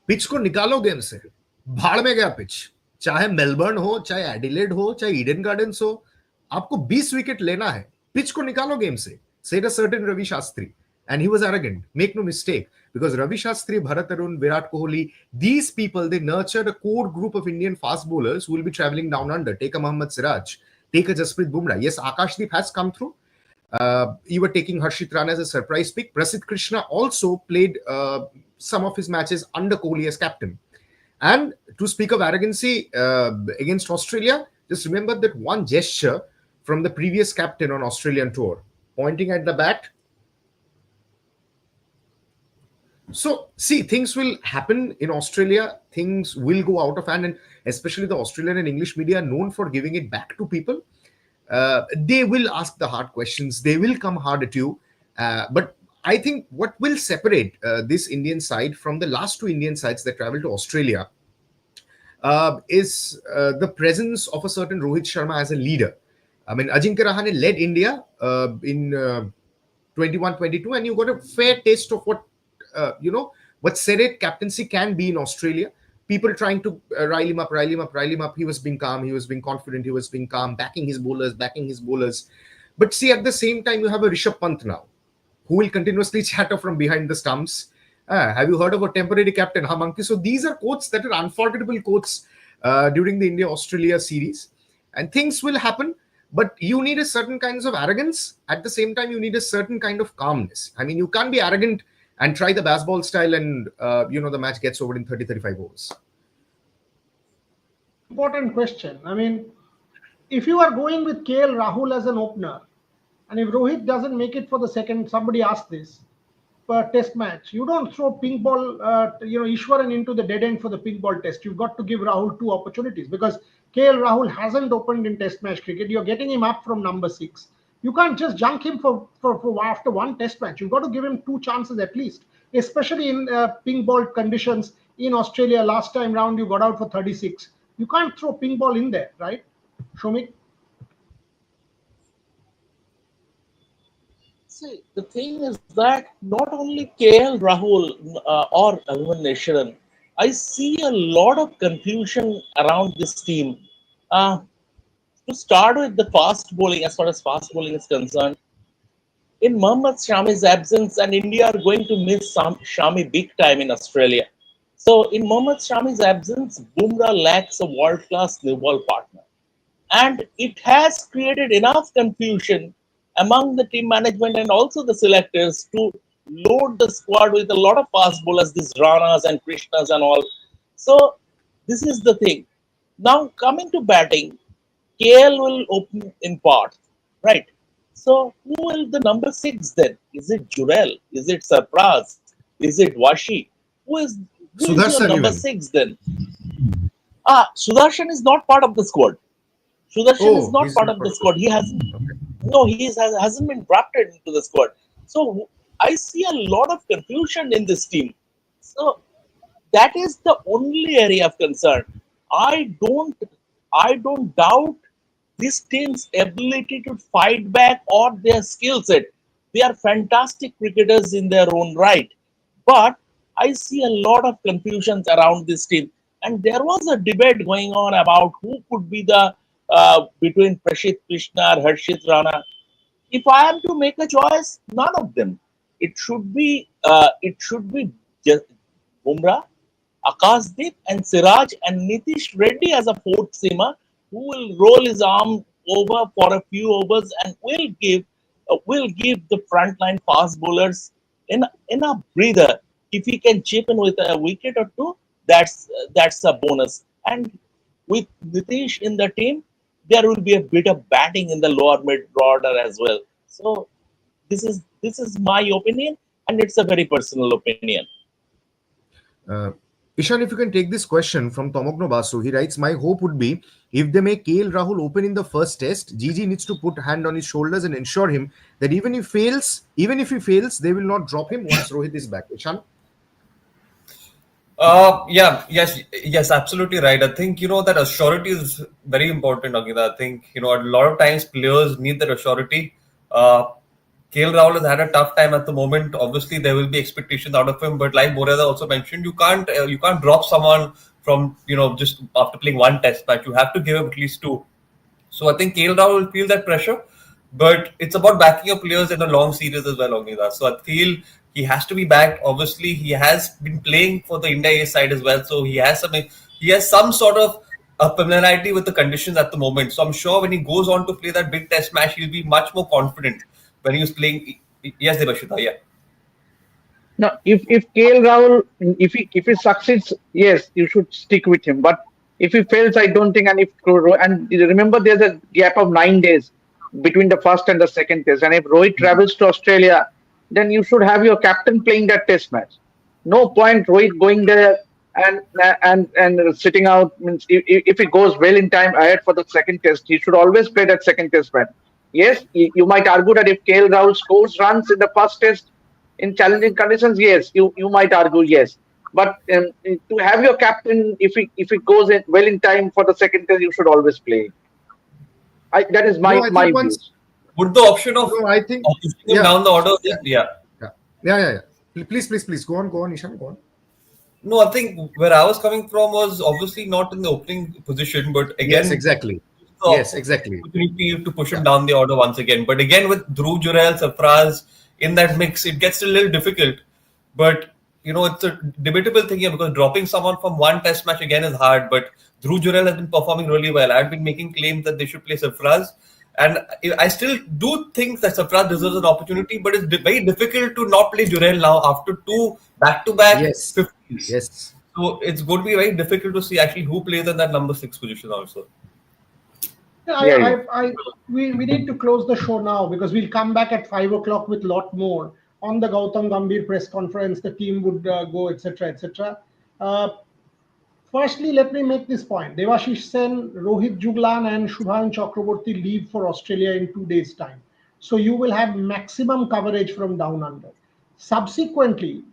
Pitch को निकालो game से, भाड़ में गया pitch, चाहे Melbourne हो, चाहे Adelaide हो, चाहे ईडन गार्डन्स हो, आपको 20 विकेट लेना है, पिच को निकालो गेम से, said a certain Ravi Shastri, and he was arrogant. Make no mistake, because Ravi Shastri, Bharat Arun, Virat Kohli, these people, they nurtured a core group of Indian fast bowlers who will be traveling down under. Take a Mohammad Siraj, take a Jasprit Bumrah. Yes, Akashdeep has come through. You were taking Harshit Rana as a surprise pick. Prasidh Krishna also played some of his matches under Kohli as captain. And to speak of arrogancy against Australia, just remember that one gesture from the previous captain on Australian tour, pointing at the bat. So, see, things will happen in Australia. Things will go out of hand, and especially the Australian and English media are known for giving it back to people. They will ask the hard questions. They will come hard at you. But I think what will separate this Indian side from the last 2 Indian sides that travel to Australia is the presence of a certain Rohit Sharma as a leader. I mean, Ajinkya Rahane led India in 21-22, and you got a fair taste of what what Serret captaincy can be in Australia. people trying to rile him up. He was being calm, he was being confident, he was being calm, backing his bowlers. But see, at the same time, you have a Rishabh Pant now, who will continuously chatter from behind the stumps. Have you heard of a temporary captain, Monkey? So these are quotes that are unforgettable quotes during the India-Australia series. And things will happen, but you need a certain kinds of arrogance. At the same time, you need a certain kind of calmness. I mean, you can't be arrogant and try the baseball style and, the match gets over in 30-35 overs. Important question. I mean, if you are going with KL Rahul as an opener, and if Rohit doesn't make it for the second, somebody asked this, per test match, you don't throw pink ball, Ishwaran into the dead end for the pink ball test. You've got to give Rahul 2 opportunities, because KL Rahul hasn't opened in test match cricket. You're getting him up from number 6. You can't just junk him for after 1 test match. You've got to give him 2 chances at least, especially in pink ball conditions. In Australia, last time round, you got out for 36. You can't throw pink ball in there, right, Shomik? See, the thing is that not only KL Rahul or Ashwin, I see a lot of confusion around this team. To start with the fast bowling, as far as fast bowling is concerned, in Mohammad Shami's absence, and India are going to miss Shami big time in Australia. So in Mohammad Shami's absence, Bumrah lacks a world-class new ball partner. And it has created enough confusion among the team management and also the selectors to load the squad with a lot of fast bowlers, these Ranas and Krishnas and all. So this is the thing. Now coming to batting, KL will open in part, right? So who will the number 6 then? Is it Jurel? Is it Sarfraz? Is it Washi? Who is your number 6 then? Sudarshan is not part of the squad. Sudarshan is not part of the squad. He hasn't. Okay. No, hasn't been drafted into the squad. So I see a lot of confusion in this team. So that is the only area of concern. I don't doubt this team's ability to fight back or their skill set. They are fantastic cricketers in their own right. But I see a lot of confusions around this team. And there was a debate going on about who could be the between Prashit Krishna or Harshit Rana. If I am to make a choice, none of them. It should be just Bumrah, Akashdeep, and Siraj, and Nitish Reddy as a 4th seamer who will roll his arm over for a few overs and will give the frontline fast bowlers in a breather. If he can chip in with a wicket or 2, that's a bonus. And with Nitish in the team, there will be a bit of batting in the lower mid order as well. So this is my opinion, and it's a very personal opinion. Ishan, if you can take this question from Tomogno Basu, he writes, my hope would be if they make KL Rahul open in the first test, Gigi needs to put a hand on his shoulders and ensure him that even if he fails, they will not drop him once Rohit is back. Ishan? Yes, absolutely right. I think, that assurity is very important, Agita. I think, a lot of times players need that assurity. KL Rahul has had a tough time at the moment. Obviously, there will be expectations out of him, but like Boreda also mentioned, you can't drop someone from, just after playing 1 test match. You have to give him at least 2. So I think KL Rahul will feel that pressure, but it's about backing your players in a long series as well, Agita. So I feel he has to be backed. Obviously, he has been playing for the India A side as well, so he has some sort of familiarity with the conditions at the moment. So I'm sure when he goes on to play that big test match, he'll be much more confident when he was playing. Yes, Devashita, yeah. No, if KL Rahul, if he succeeds, yes, you should stick with him. But if he fails, I don't think. And remember, there's a gap of 9 days between the first and the second test. And if Rohit travels to Australia, then you should have your captain playing that test match. No point Rohit going there and sitting out. Means if he goes well in time ahead for the second test, he should always play that second test match. Yes, you might argue that if KL Rahul scores runs in the first test in challenging conditions, yes, you might argue yes. But to have your captain, if he goes well in time for the second test, you should always play. That is my view. Would the option of pushing him down the order? Yeah. Please, go on, Ishan, go on. No, I think where I was coming from was obviously not in the opening position, but Yes, again, exactly. the Yes, exactly. opportunity to push him Yeah. down the order once again. But again, with Dhruv Jurel, Sarfraz in that mix, it gets a little difficult. But it's a debatable thing here because dropping someone from one test match again is hard. But Dhruv Jurel has been performing really well. I've been making claims that they should play Sarfraz. And I still do think that Sarfraz deserves an opportunity, but it's very difficult to not play Jurel now after two back-to-back Yes. 50s. Yes. So it's going to be very difficult to see actually who plays in that number 6 position also. Yeah, Yeah, yeah. we need to close the show now because we'll come back at 5 o'clock with lot more on the Gautam Gambhir press conference. The team would go, etc., etc. Uh, Firstly, let me make this point. Devashish Sen, Rohit Juglan, and Shubhan Chakraborty leave for Australia in 2 days' time. So you will have maximum coverage from down under. Subsequently,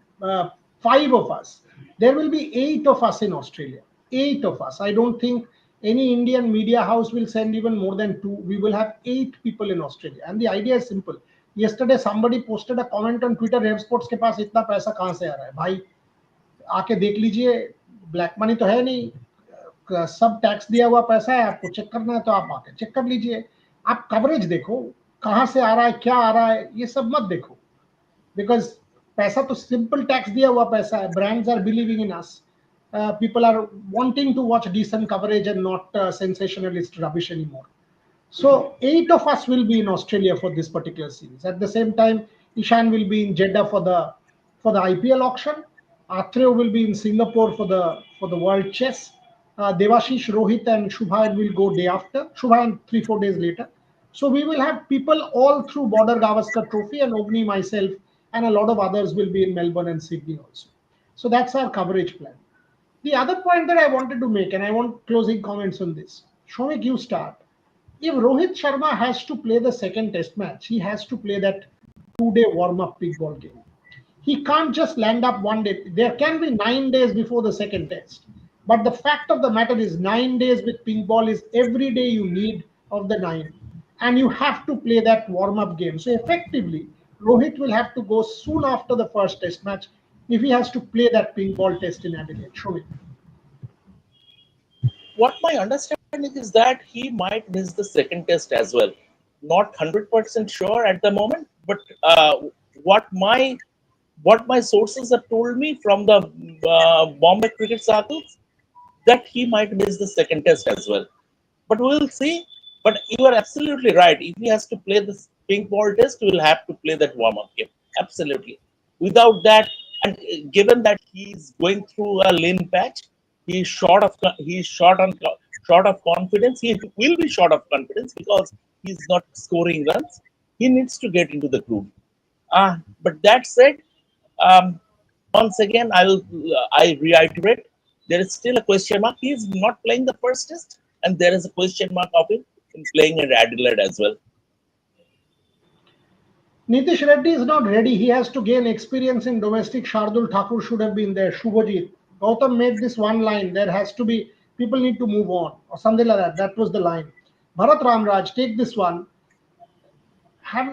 five of us, there will be eight of us in Australia. Eight of us. I don't think any Indian media house will send even more than two. We will have eight people in Australia. And the idea is simple. Yesterday, somebody posted a comment on Twitter, Rev Sports के पास इतना पैसा कहाँ से आ रहा है भाई आके देख लीजिए ब्लैक मनी तो है नहीं सब टैक्स दिया हुआ पैसा है आपको चेक करना है तो आप आके चेक कर लीजिए आप कवरेज देखो कहाँ से आ रहा है क्या आ रहा है ये सब मत देखो बिकॉज पैसा तो सिंपल टैक्स दिया हुआ पैसा है brands are believing in us people are wanting to watch decent coverage and not sensationalist rubbish anymore. So 8 of us will be in Australia for this particular series. At the same time, Ishan will be in Jeddah for the IPL auction. Atreo will be in Singapore for the World Chess. Devashish, Rohit, and Shubhan will go day after. Shubhan 3-4 days later. So we will have people all through Border Gavaskar Trophy, and Ogni, myself, and a lot of others will be in Melbourne and Sydney also. So that's our coverage plan. The other point that I wanted to make, and I want closing comments on this. Shomik, you start. If Rohit Sharma has to play the second test match, he has to play that 2-day warm-up big ball game. He can't just land up one day. There can be 9 days before the second test. But the fact of the matter is 9 days with pink ball is every day you need of the 9. And you have to play that warm-up game. So effectively, Rohit will have to go soon after the first test match if he has to play that pink ball test in Adelaide. Show me. What my understanding is that he might miss the second test as well. Not 100% sure at the moment, but what my sources have told me from the Bombay cricket circles that he might miss the second test as well. But we'll see. But you are absolutely right. If he has to play this pink ball test, he will have to play that warm-up game. Absolutely. Without that, and given that he's going through a lean patch, he's short of confidence. He will be short of confidence because he's not scoring runs. He needs to get into the groove. But that said, once again, I reiterate, there is still a question mark. He is not playing the first test, and there is a question mark of him in playing in Adelaide as well. Nitish Reddy is not ready. He has to gain experience in domestic. Shardul Thakur should have been there. Shubhajit. Gautam made this one line. There has to be, people need to move on, or something like that. That was the line. Bharat Ramraj, take this one.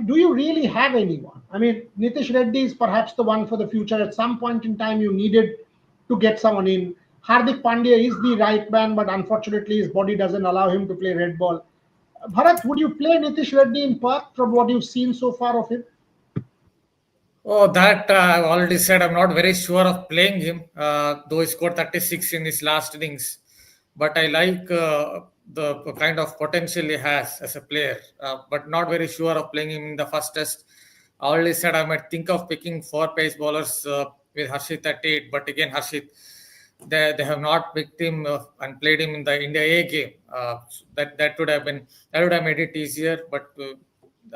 Do you really have anyone? I mean, Nitish Reddy is perhaps the one for the future. At some point in time, you needed to get someone in. Hardik Pandya is the right man, but unfortunately, his body doesn't allow him to play red ball. Bharat, would you play Nitish Reddy in Perth from what you've seen so far of him? Oh, that I've already said. I'm not very sure of playing him, though he scored 36 in his last innings. But I like the kind of potential he has as a player, but not very sure of playing him in the first test. I already said I might think of picking 4 pace bowlers with Harshit at 8, but again, Harshit, they have not picked him and played him in the India A game. That would have made it easier. But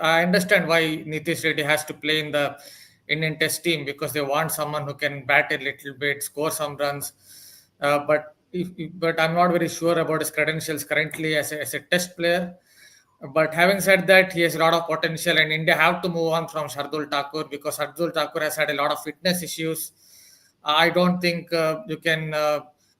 I understand why Nitish Reddy has to play in the Indian Test team because they want someone who can bat a little bit, score some runs. But I'm not very sure about his credentials currently as a Test player. But having said that, he has a lot of potential, and India have to move on from Shardul Thakur because Shardul Thakur has had a lot of fitness issues. I don't think you can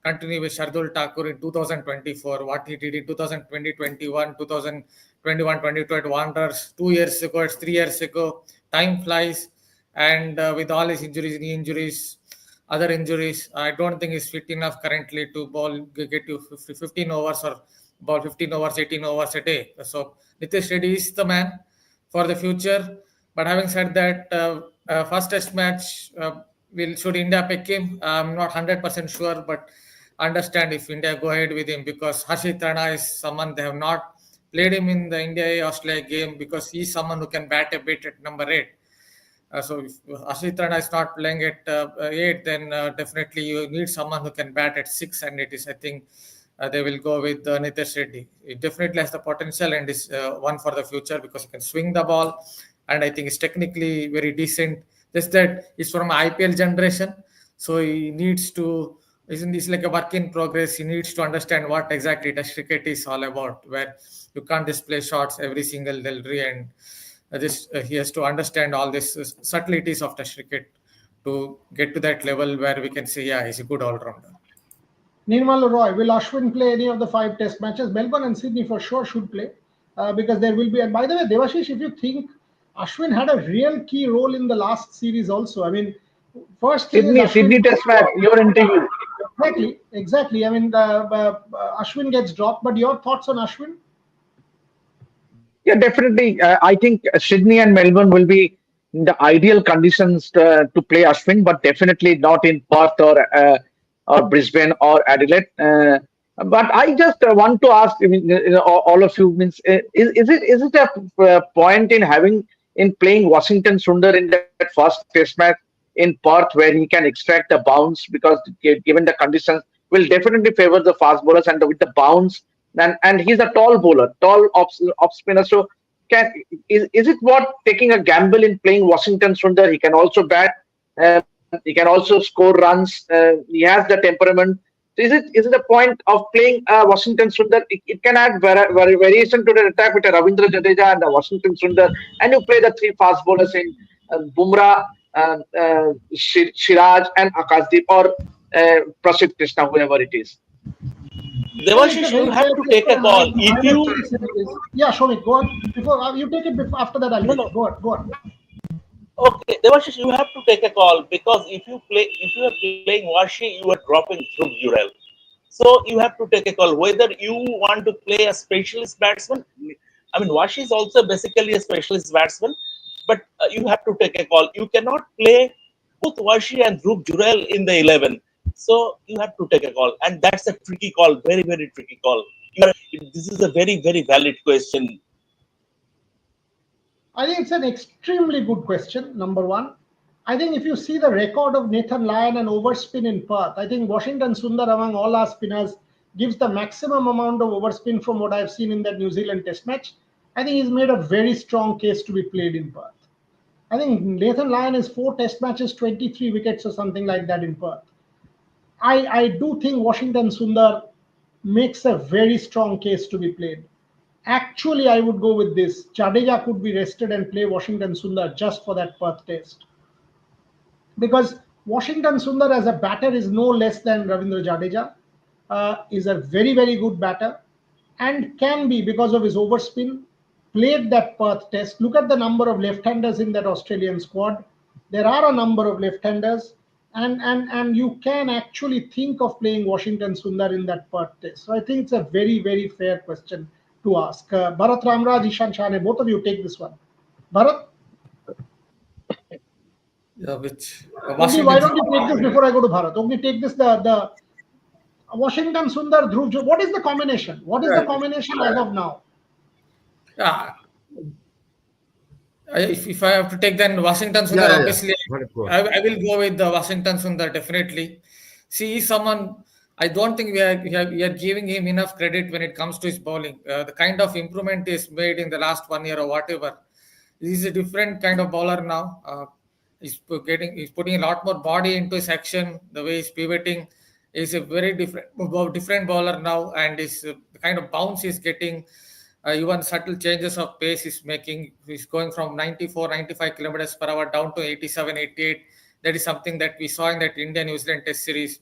continue with Shardul Thakur in 2024. What he did in 2020, 21, 2021, 22 at Wanderers, 2 years ago, it's 3 years ago. Time flies, and with all his injuries, knee injuries, other injuries. I don't think he's fit enough currently to get you 15 overs or ball 15 overs, 18 overs a day. So Nitish Reddy is the man for the future. But having said that, first test match, should India pick him? I'm not 100% sure, but understand if India go ahead with him, because Harshit Rana is someone they have not played him in the India-Australia game, because he's someone who can bat a bit at number 8. So if Ashit Rana is not playing at 8, then definitely you need someone who can bat at 6, and it is, I think, they will go with Nitish Reddy. It definitely has the potential and is one for the future, because he can swing the ball, and I think it's technically very decent. Just that he's from IPL generation, so he needs to. Isn't this like a work in progress? He needs to understand what exactly Test cricket is all about, where you can't just play shots every single delivery, and he has to understand all these subtleties of Test cricket to get to that level where we can say, yeah, he's a good all-rounder. Nirmal Roy, will Ashwin play any of the 5 test matches? Melbourne and Sydney for sure should play, because there will be. And by the way, Devashish, if you think Ashwin had a real key role in the last series also. I mean, first thing is Sydney test match, your interview. Exactly. I mean, Ashwin gets dropped, but your thoughts on Ashwin? Yeah, definitely. I think Sydney and Melbourne will be in the ideal conditions to play Ashwin, but definitely not in Perth or Brisbane or Adelaide. But I just want to ask, all of you, is it a point in playing Washington Sundar in that first test match in Perth, where he can extract a bounce, because given the conditions will definitely favor the fast bowlers, and with the bounce, and he's a tall bowler, tall off spinner. So is it worth taking a gamble in playing Washington Sundar? He can also bat. He can also score runs. He has the temperament. So is it a point of playing Washington Sundar? It can add variation to the attack with a Ravindra Jadeja and a Washington Sundar, and you play the 3 fast bowlers in Bumrah, Siraj, and Akashdeep, or Prasidh Krishna, whoever it is. Devashish, you have to take a call. If you, yeah, Shomik, go on. Before you take it, after that I'll go on. Okay, Devashish, you have to take a call, because if you are playing Washi, you are dropping through Jurel. So you have to take a call whether you want to play a specialist batsman. I mean, Washi is also basically a specialist batsman, but you have to take a call. You cannot play both Washi and Dhruv Jurel in the 11. So you have to take a call, and that's a tricky call, very, very tricky call. This is a very, very valid question. I think it's an extremely good question, number one. I think if you see the record of Nathan Lyon and overspin in Perth, I think Washington Sundar, among all our spinners, gives the maximum amount of overspin from what I've seen in that New Zealand test match. I think he's made a very strong case to be played in Perth. I think Nathan Lyon is 4 test matches, 23 wickets or something like that in Perth. I do think Washington Sundar makes a very strong case to be played. Actually, I would go with this. Jadeja could be rested and play Washington Sundar just for that Perth test. Because Washington Sundar as a batter is no less than Ravindra Jadeja, is a very, very good batter, and can be, because of his overspin, played that Perth test. Look at the number of left-handers in that Australian squad. There are a number of left-handers, and you can actually think of playing Washington Sundar in that Perth test. So I think it's a very, very fair question to ask. Bharat Ramraj, Ishan Shane, both of you take this one. Bharat? Yeah, which Ogni, why don't you take this before I go to Bharat? Ogni, take this, the Washington Sundar, Dhruv. What is the combination? What is the combination as of now? Yeah. If I have to take, then Washington Sundar, obviously, I will go with the Washington Sundar, definitely. See, he's someone, I don't think we are giving him enough credit when it comes to his bowling. The kind of improvement is made in the last 1 year or whatever. He's a different kind of bowler now. He's putting a lot more body into his action. The way he's pivoting is a very different bowler now, and the kind of bounce he's getting. Even subtle changes of pace is making. He's going from 94, 95 kilometers per hour down to 87, 88. That is something that we saw in that India-New Zealand test series.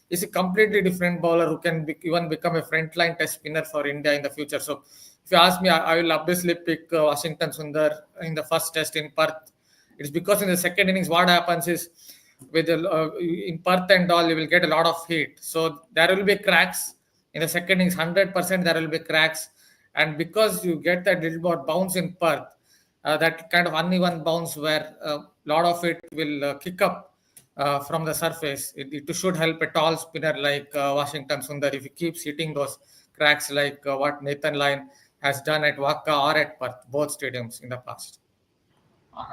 He's a completely different bowler who can even become a frontline test spinner for India in the future. So if you ask me, I will obviously pick Washington Sundar in the first test in Perth. It's because in the second innings, what happens is with in Perth and all, you will get a lot of heat. So there will be cracks in the second innings. 100% there will be cracks, and because you get that little more bounce in Perth, that kind of uneven bounce where a lot of it will kick up from the surface. It should help a tall spinner like Washington Sundar if he keeps hitting those cracks like what Nathan Lyon has done at Wacker or at Perth, both stadiums in the past.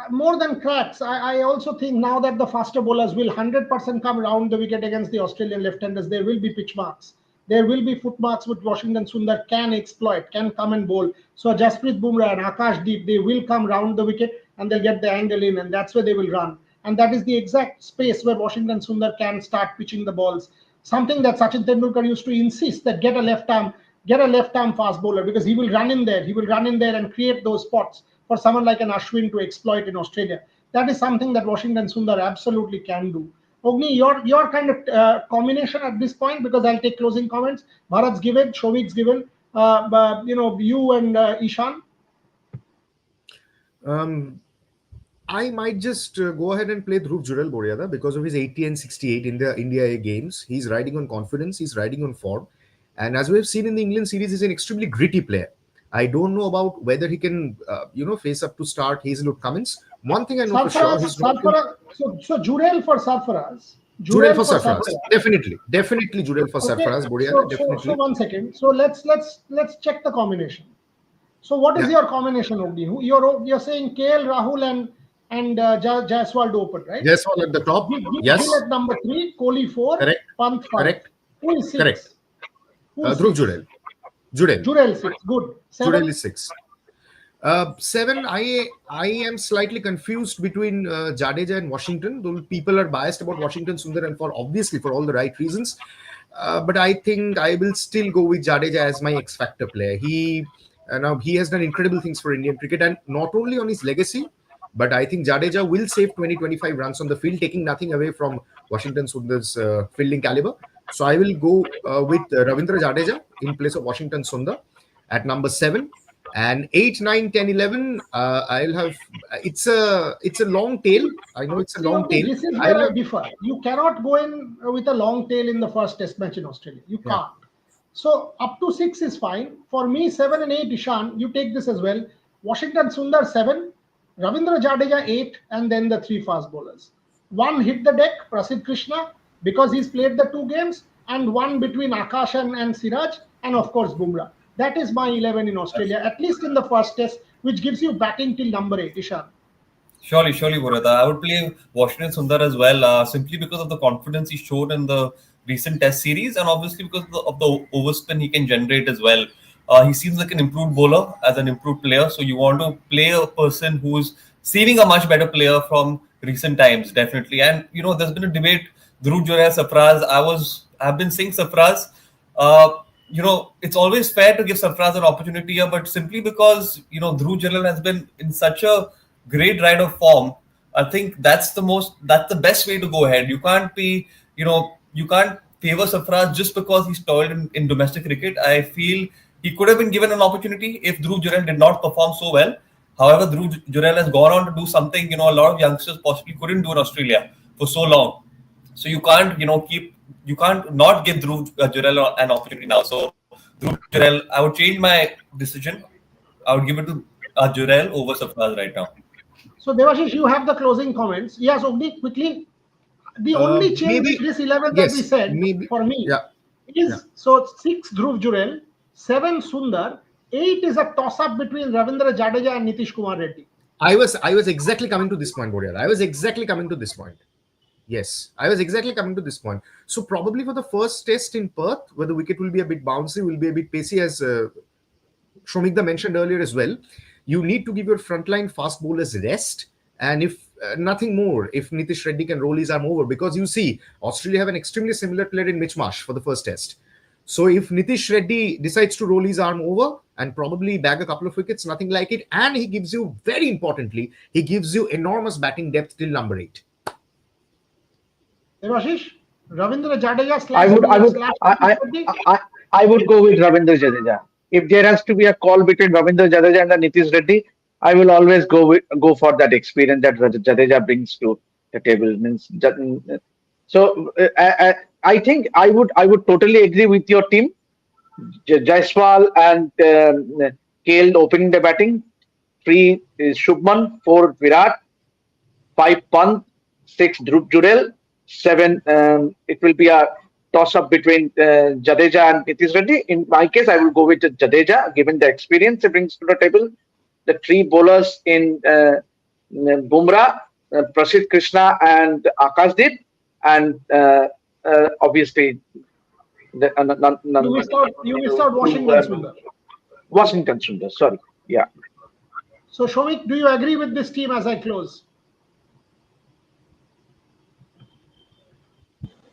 More than cracks, I also think now that the faster bowlers will 100% come round the wicket against the Australian left-handers, there will be pitch marks. There will be foot marks which Washington Sundar can exploit, can come and bowl. So Jasprit Bumrah and Akash Deep, they will come round the wicket and they'll get the angle in, and that's where they will run. And that is the exact space where Washington Sundar can start pitching the balls. Something that Sachin Tendulkar used to insist, that get a left arm fast bowler, because he will run in there. He will run in there and create those spots for someone like an Ashwin to exploit in Australia. That is something that Washington Sundar absolutely can do. Ogni, your kind of combination at this point, because I'll take closing comments. Bharat's given, Shovik's given, you and Ishan. I might just go ahead and play Dhruv Jurel Boriada because of his 80 and 68 in the India A games. He's riding on confidence, he's riding on form. And as we've seen in the England series, he's an extremely gritty player. I don't know about whether he can, face up to start Hazelwood Cummins. One thing I know for sure, he's not. So Jurel for Sarfaraz. Jurel for Sarfaraz. Definitely Jurel for Sarfaraz. Boriada, so 1 second. So let's check the combination. So what is your combination, Ogni? You're saying KL, Rahul and Jaiswal to open, right? Jaiswal at the top. Yes. Gill at number 3, Kohli 4, correct. Pant 5. Correct. Who is 6? Correct. Dhruv Jurel. Jurel 6. Good. 7. Jurel is 6. 7. I am slightly confused between Jadeja and Washington. Though people are biased about Washington Sundar, and for all the right reasons. But I think I will still go with Jadeja as my X Factor player. He has done incredible things for Indian cricket, and not only on his legacy, but I think Jadeja will save 20-25 runs on the field, taking nothing away from Washington Sundar's fielding caliber. So I will go with Ravindra Jadeja in place of Washington Sundar at number 7. And 8, 9, 10, 11, I'll have. It's a long tail. I know it's a long tail. This is where I differ. You cannot go in with a long tail in the first Test match in Australia. You can't. So up to 6 is fine. For me, 7 and 8, Ishan, you take this as well. Washington Sundar 7, Ravindra Jadeja 8, and then the 3 fast bowlers. 1 hit the deck, Prasidh Krishna, because he's played the 2 games, and 1 between Akash and Siraj, and of course Bumrah. That is my 11 in Australia, at least in the first Test, which gives you batting till number 8, Ishan. Surely, Boriada. I would play Washington Sundar as well, simply because of the confidence he showed in the recent Test series, and obviously because of the overspin he can generate as well. He seems like an improved bowler as an improved player. So you want to play a person who's seeming a much better player from recent times, definitely. And there's been a debate. Dhruv Jurel, Sarfaraz. I've been saying Sarfaraz. It's always fair to give Sarfaraz an opportunity here, but simply because Dhruv Jurel has been in such a great ride of form, I think that's the best way to go ahead. You can't be, you can't favor Sarfaraz just because he's toiled in domestic cricket. I feel he could have been given an opportunity if Dhruv Jurel did not perform so well. However, Dhruv Jurel has gone on to do something a lot of youngsters possibly couldn't do in Australia for so long. So you can't not give Dhruv Jurel an opportunity now. So Dhruv Jurel, I would change my decision. I would give it to Jurel over Sarfaraz right now. So Devashish, you have the closing comments. Yes, Ogni, quickly. The only change in this 11 that we said for me is so 6 Dhruv Jurel, 7 Sundar, 8 is a toss-up between Ravindra Jadeja and Nitish Kumar Reddy. I was exactly coming to this point, Boriada. I was exactly coming to this point. Yes, I was exactly coming to this point. So probably for the first Test in Perth, where the wicket will be a bit bouncy, will be a bit pacey, as Shomikda mentioned earlier as well, you need to give your frontline fast bowlers rest. And if nothing more, if Nitish Reddy can roll his arm over, because you see, Australia have an extremely similar player in Mitch Marsh for the first Test. So if Nitish Reddy decides to roll his arm over and probably bag a couple of wickets, nothing like it, and he gives you, very importantly, he gives you enormous batting depth till number 8. Devashish, Ravindra Jadeja I would go with Ravindra Jadeja. If there has to be a call between Ravindra Jadeja and Nitish Reddy, I will always go for that experience that Jadeja brings to the table. Means so I think I would totally agree with your team. Jaiswal and KL opening the batting. 3 is Shubman, 4 Virat, 5 Pant, 6 Dhruv Jurel, 7 it will be a toss up between Jadeja and Nitish Reddy. In my case, I will go with Jadeja, given the experience he brings to the table. The 3 bowlers in Bumrah, Prasidh Krishna and Akashdeep, and obviously You missed out Washington Sundar. Washington Sundar. Sorry, yeah. So Shomik, do you agree with this team as I close?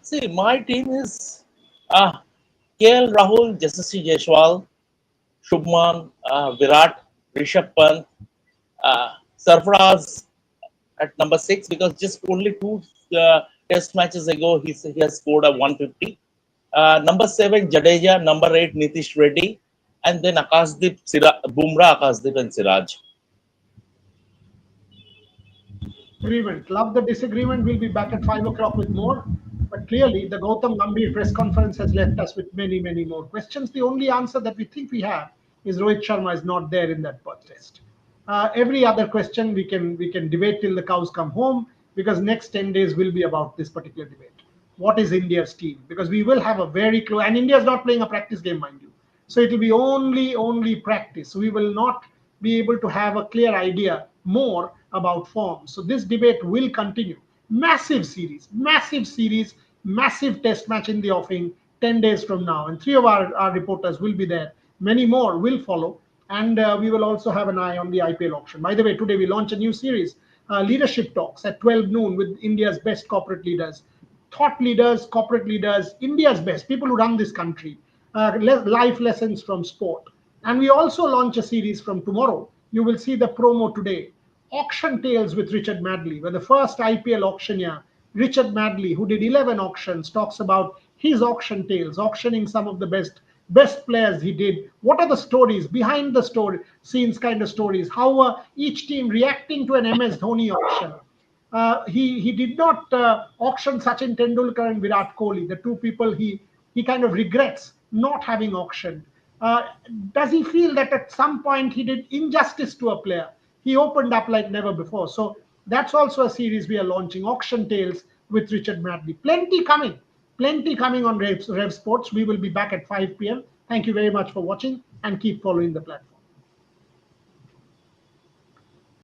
See, my team is KL Rahul, Yashasvi Jaiswal, Shubman, Virat, Rishabh Pant, Sarfaraz at number 6, because just only 2 test matches ago he has scored a 150. Number 7 Jadeja, number 8 Nitish Reddy, and then Akashdeep, Bumrah, Akashdeep and Siraj. Agreement. Love the disagreement. We'll be back at 5 o'clock with more. But clearly, the Gautam Gambhir press conference has left us with many, many more questions. The only answer that we think we have is Rohit Sharma is not there in that Perth test. Every other question we can debate till the cows come home, because next 10 days will be about this particular debate. What is India's team? Because we will have a very close, and India is not playing a practice game, mind you. So it will be only practice. We will not be able to have a clear idea more about form. So this debate will continue. Massive series, massive test match in the offing 10 days from now. And 3 of our reporters will be there. Many more will follow. And we will also have an eye on the IPL auction. By the way, today we launch a new series, Leadership Talks at 12 noon with India's best corporate leaders, thought leaders, corporate leaders, India's best, people who run this country, life lessons from sport. And we also launch a series from tomorrow. You will see the promo today. Auction Tales with Richard Madley, where the first IPL auctioneer, Richard Madley, who did 11 auctions, talks about his auction tales, auctioning some of the best players he did. What are the stories behind the story scenes kind of stories? How each team reacting to an MS Dhoni auction. He did not auction Sachin Tendulkar and Virat Kohli, the 2 people he kind of regrets not having auctioned. Does he feel that at some point he did injustice to a player? He opened up like never before. So that's also a series we are launching, Auction Tales with Richard Madley. Plenty coming on Rev Sports. We will be back at 5 p.m. Thank you very much for watching, and keep following the platform.